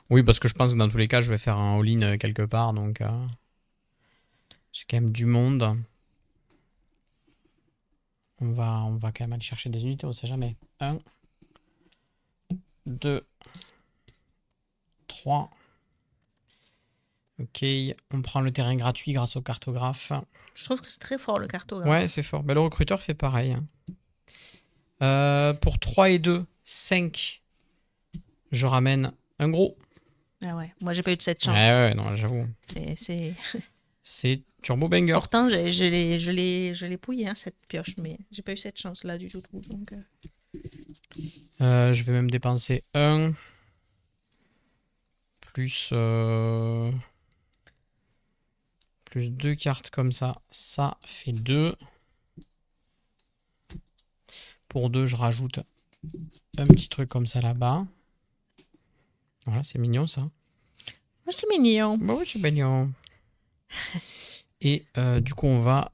Oui, parce que je pense que dans tous les cas, je vais faire un all-in quelque part. Donc, j'ai quand même du monde. On va quand même aller chercher des unités, on sait jamais. 1, 2, 3. Ok, on prend le terrain gratuit grâce au cartographe. Je trouve que c'est très fort le cartographe. Ouais, c'est fort. Ben, le recruteur fait pareil. Hein. Pour 3 et 2, 5, je ramène un gros. Ah ouais, moi j'ai pas eu de cette chance. Ouais, non, j'avoue. C'est... C'est Turbo Banger. Pourtant, je l'ai pouillé, hein, cette pioche, mais j'ai pas eu cette chance-là du tout. Donc, Je vais même dépenser 1. Plus 2 cartes comme ça. Ça fait 2. Pour 2, je rajoute un petit truc comme ça là-bas. Voilà, c'est mignon ça. oh, c'est mignon. Bah oui, c'est mignon. Et du coup, on va...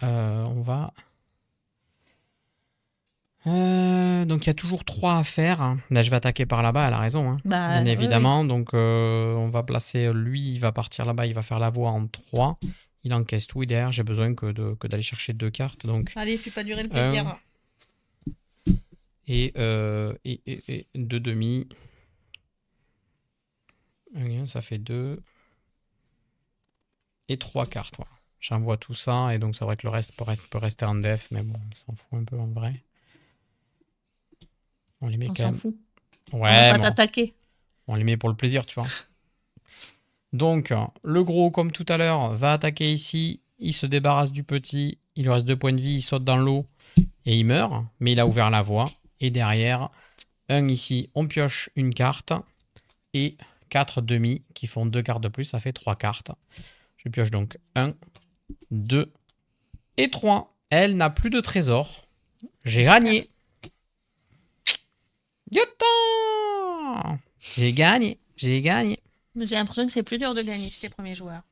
donc il y a toujours 3 à faire. Là, je vais attaquer par là-bas, elle a raison. Hein. Bah, Bien oui, évidemment. Donc on va placer... Lui, il va partir là-bas, il va faire la voie en 3. Il encaisse tout. Et derrière, j'ai besoin que d'aller chercher 2 cartes. Donc, allez, fais pas durer le plaisir. et 2 demi. Ça fait 2. Et 3 cartes. Voilà. J'envoie tout ça. Et donc, c'est vrai que le reste peut rester en def. Mais bon, on s'en fout un peu en vrai. On les met On quand s'en même. fout. Ouais, On va pas bon, t'attaquer. on les met pour le plaisir, tu vois. Donc, le gros, comme tout à l'heure, va attaquer ici. Il se débarrasse du petit. Il lui reste 2 points de vie. Il saute dans l'eau. Et il meurt. Mais il a ouvert la voie. Et derrière, un ici, on pioche une carte. Et 4 demi qui font 2 cartes de plus. Ça fait 3 cartes. Je pioche donc 1, 2 et 3. Elle n'a plus de trésor. J'ai gagné. Yatta! J'ai gagné. J'ai gagné. J'ai l'impression que c'est plus dur de gagner si t'es premier joueur.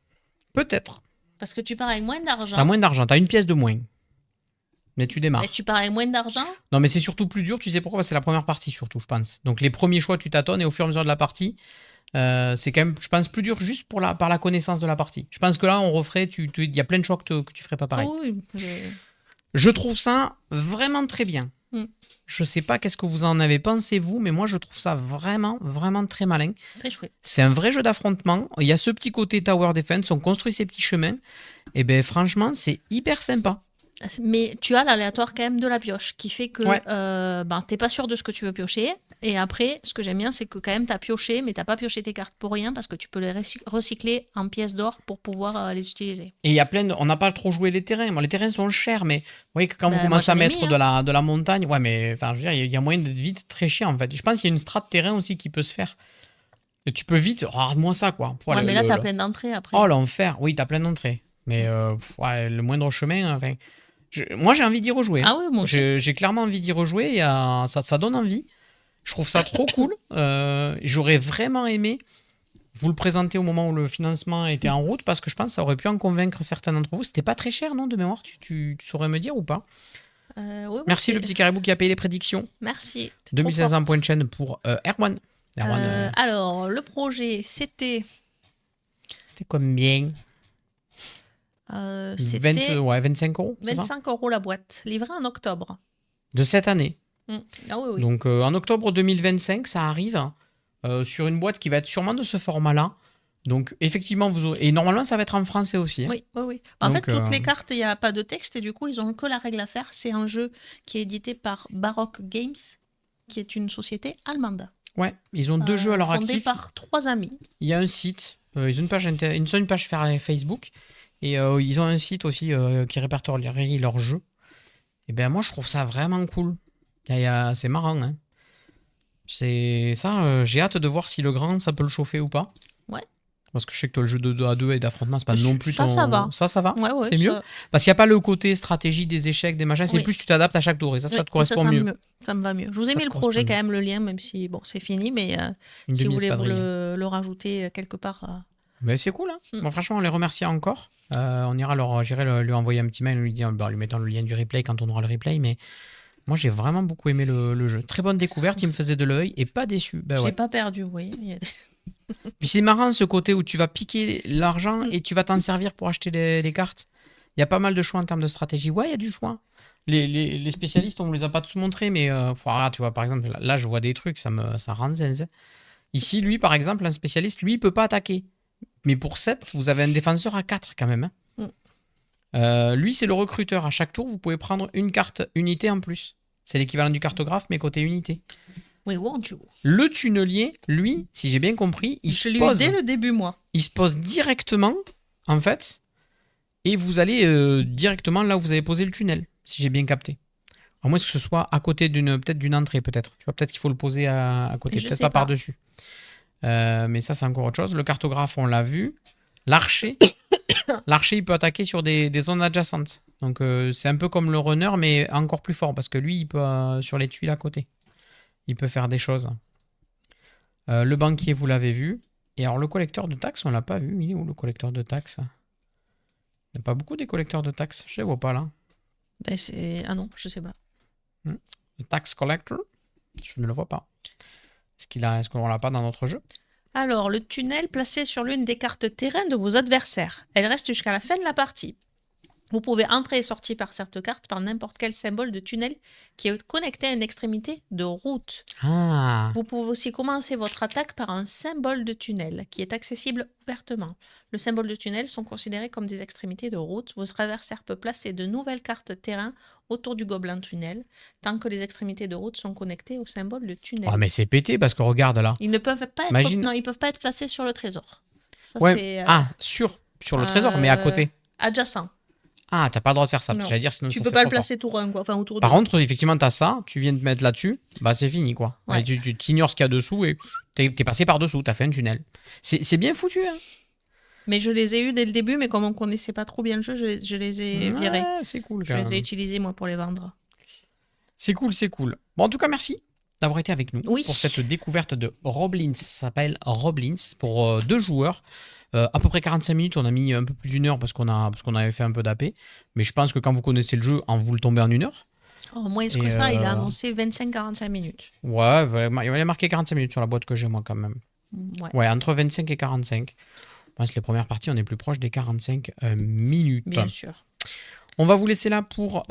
Peut-être. Parce que tu pars avec moins d'argent. T'as moins d'argent. T'as une pièce de moins. Mais tu démarres. Et tu pars avec moins d'argent. Non, mais c'est surtout plus dur. Tu sais pourquoi? Parce que c'est la première partie, surtout, je pense. Donc, les premiers choix, tu tâtonnes et au fur et à mesure de la partie, c'est quand même, je pense, plus dur juste par la connaissance de la partie. Je pense que là, on referait. Il y a plein de choix que tu ferais pas pareil. Oui. Je trouve ça vraiment très bien. Mm. Je sais pas qu'est-ce que vous en avez pensé, vous, mais moi, je trouve ça vraiment, vraiment très malin. C'est très chouette. C'est un vrai jeu d'affrontement. Il y a ce petit côté tower defense. On construit ces petits chemins. Et ben franchement, c'est hyper sympa. Mais tu as l'aléatoire quand même de la pioche qui fait que Ouais. t'es pas sûr de ce que tu veux piocher. Et après, ce que j'aime bien, c'est que quand même t'as pioché, mais t'as pas pioché tes cartes pour rien parce que tu peux les recycler en pièces d'or pour pouvoir les utiliser. Et il y a plein de... On n'a pas trop joué les terrains. Bon, les terrains sont chers, mais vous voyez que quand vous Moi, commencez à j'en ai mettre mis, de la montagne, ouais, mais enfin, je veux dire, il y a moyen d'être vite très chiant en fait. Je pense qu'il y a une strat de terrain aussi qui peut se faire. Et tu peux vite, regarde-moi ça quoi. Ouais, mais là t'as plein d'entrées après. Oh l'enfer, oui, t'as plein d'entrées. Mais ouais, le moindre chemin, enfin. Moi j'ai envie d'y rejouer. Ah oui, moi aussi. J'ai clairement envie d'y rejouer. Ça donne envie. Je trouve ça trop cool. J'aurais vraiment aimé vous le présenter au moment où le financement était en route parce que je pense que ça aurait pu en convaincre certains d'entre vous. C'était pas très cher, non, de mémoire, tu saurais me dire ou pas? Oui, Merci le petit caribou qui a payé les prédictions. Merci. 2500 points de chaîne pour Erwan. Erwan, Alors, le projet, c'était c'était combien? c'était 25 €, c'est ça? 25 € la boîte, livrée en octobre. De cette année. Ah oui. Donc en octobre 2025, ça arrive sur une boîte qui va être sûrement de ce format-là. Donc effectivement, vous aurez... Et normalement, ça va être en français aussi. Hein. Oui. En Donc, fait, toutes les cartes, il n'y a pas de texte et du coup, ils ont que la règle à faire. C'est un jeu qui est édité par Baroque Games, qui est une société allemande. Ouais, ils ont 2 jeux à leur fondé actif. par 3 amis. Il y a un site, ils ont une page Facebook et ils ont un site aussi qui répertorie leurs jeux. Et ben moi, je trouve ça vraiment cool. C'est marrant, hein. C'est ça, j'ai hâte de voir si le grand, ça peut le chauffer ou pas. Ouais. Parce que je sais que toi, le jeu de 2 à 2 et d'affrontement, c'est pas non plus ça va. Ça va. Ouais, c'est mieux. ça... Parce qu'il n'y a pas le côté stratégie des échecs, des machins. C'est Oui. plus tu t'adaptes à chaque tour. Et ça te correspond mieux. Ça me va mieux. Je vous ai mis le projet quand même, le lien, même si bon, c'est fini. Mais si vous voulez le rajouter quelque part... Mais c'est cool. Hein. Bon, franchement, on les remercie encore. J'irai lui envoyer un petit mail lui mettant le lien du replay quand on aura le replay. Mais moi, j'ai vraiment beaucoup aimé le jeu. Très bonne découverte. Il me faisait de l'œil et pas déçu. J'ai pas perdu, vous voyez. Puis c'est marrant ce côté où tu vas piquer l'argent et tu vas t'en servir pour acheter les cartes. Il y a pas mal de choix en termes de stratégie. Ouais, il y a du choix. Les spécialistes, on ne les a pas tous montrés, mais tu vois, par exemple, là, je vois des trucs, ça rend zinz. Ici, lui, par exemple, un spécialiste, lui, il peut pas attaquer. Mais pour 7, vous avez un défenseur à 4 quand même. Hein. Lui, c'est le recruteur. À chaque tour, vous pouvez prendre une carte unité en plus. C'est l'équivalent du cartographe, mais côté unité. Oui, won't you? Le tunnelier, lui, si j'ai bien compris, il se pose... dès le début, moi. Il se pose directement, en fait, et vous allez directement là où vous avez posé le tunnel, si j'ai bien capté. À moins que ce soit à côté peut-être d'une entrée, peut-être. Tu vois, peut-être qu'il faut le poser à côté, peut-être pas par-dessus. Mais ça, c'est encore autre chose. Le cartographe, on l'a vu. L'archer, il peut attaquer sur des zones adjacentes. Donc, c'est un peu comme le runner, mais encore plus fort, parce que lui, il peut sur les tuiles à côté. Il peut faire des choses. Le banquier, vous l'avez vu. Et alors, le collecteur de taxes, on l'a pas vu. Il est où, le collecteur de taxes? Il n'y a pas beaucoup des collecteurs de taxes. Je ne les vois pas, là. Ah non, je sais pas. Le tax collector, je ne le vois pas. Est-ce qu'on l'a pas dans notre jeu? Alors, le tunnel placé sur l'une des cartes terrain de vos adversaires. Elle reste jusqu'à la fin de la partie. Vous pouvez entrer et sortir par cette carte par n'importe quel symbole de tunnel qui est connecté à une extrémité de route. Ah. Vous pouvez aussi commencer votre attaque par un symbole de tunnel qui est accessible ouvertement. Le symbole de tunnel sont considérés comme des extrémités de route. Votre adversaire peut placer de nouvelles cartes terrain autour du gobelin tunnel tant que les extrémités de route sont connectées au symbole de tunnel. Oh, mais c'est pété parce que regarde là. Ils ne peuvent pas être... Non, ils peuvent pas être placés sur le trésor. Ça, ouais. Sur le trésor, mais à côté. Adjacent. Ah, t'as pas le droit de faire ça. J'allais dire, sinon tu ça, peux pas le placer tout rond, quoi. Enfin, autour. Par contre, effectivement, t'as ça, tu viens de mettre là-dessus, bah c'est fini, quoi. Ouais. Tu t'ignores ce qu'il y a dessous et t'es passé par-dessous, t'as fait un tunnel. C'est bien foutu, hein. Mais je les ai eus dès le début, mais comme on connaissait pas trop bien le jeu, je les ai virés. C'est cool, Je les ai utilisés, moi, pour les vendre. C'est cool. Bon, en tout cas, merci. d'avoir été avec nous Oui. pour cette découverte de Roblins. Ça s'appelle Roblins pour 2 joueurs. À peu près 45 minutes, on a mis un peu plus d'1 heure parce qu'on avait fait un peu d'AP. Mais je pense que quand vous connaissez le jeu, vous le tombez en 1 heure. Moins Et, que ça, il a annoncé 25-45 minutes. Ouais, il y avait marqué 45 minutes sur la boîte que j'ai moi quand même. Ouais, entre 25 et 45. Je pense que les premières parties, on est plus proche des 45 minutes. Bien sûr. On va vous laisser là pour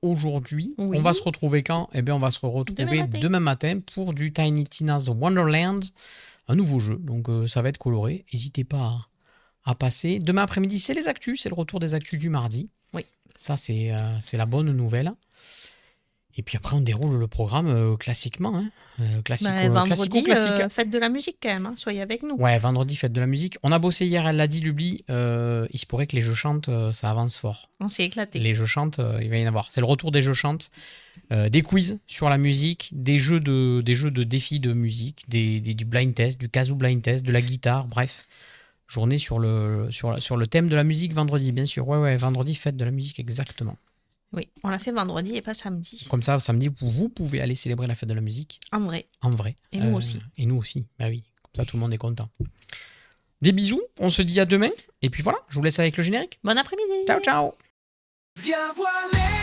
aujourd'hui. Oui. On va se retrouver quand? Eh bien, on va se retrouver demain matin pour du Tiny Tina's Wonderland. Un nouveau jeu, donc ça va être coloré. N'hésitez pas à passer. Demain après-midi, c'est les actus, c'est le retour des actus du mardi. Oui. Ça, c'est la bonne nouvelle. Et puis après, on déroule le programme classiquement. Hein. Vendredi, classique. fête de la musique quand même, hein. Soyez avec nous. Ouais, vendredi, fête de la musique. On a bossé hier, elle l'a dit, Lubli. Il se pourrait que les jeux chantent, ça avance fort. On s'est éclaté. Les jeux chantent, il va y en avoir. C'est le retour des jeux chantent. Des quiz sur la musique, des jeux de défis de musique, du blind test, du kazoo blind test, de la guitare, bref. Journée sur le thème de la musique vendredi, bien sûr. Ouais, vendredi, fête de la musique, exactement. Oui, on l'a fait vendredi et pas samedi. Comme ça, samedi, vous pouvez aller célébrer la fête de la musique. En vrai. En vrai. Et nous aussi. Et nous aussi, bah oui. Comme ça, tout le monde est content. Des bisous, on se dit à demain. Et puis voilà, je vous laisse avec le générique. Bon après-midi. Ciao, ciao. Viens voir les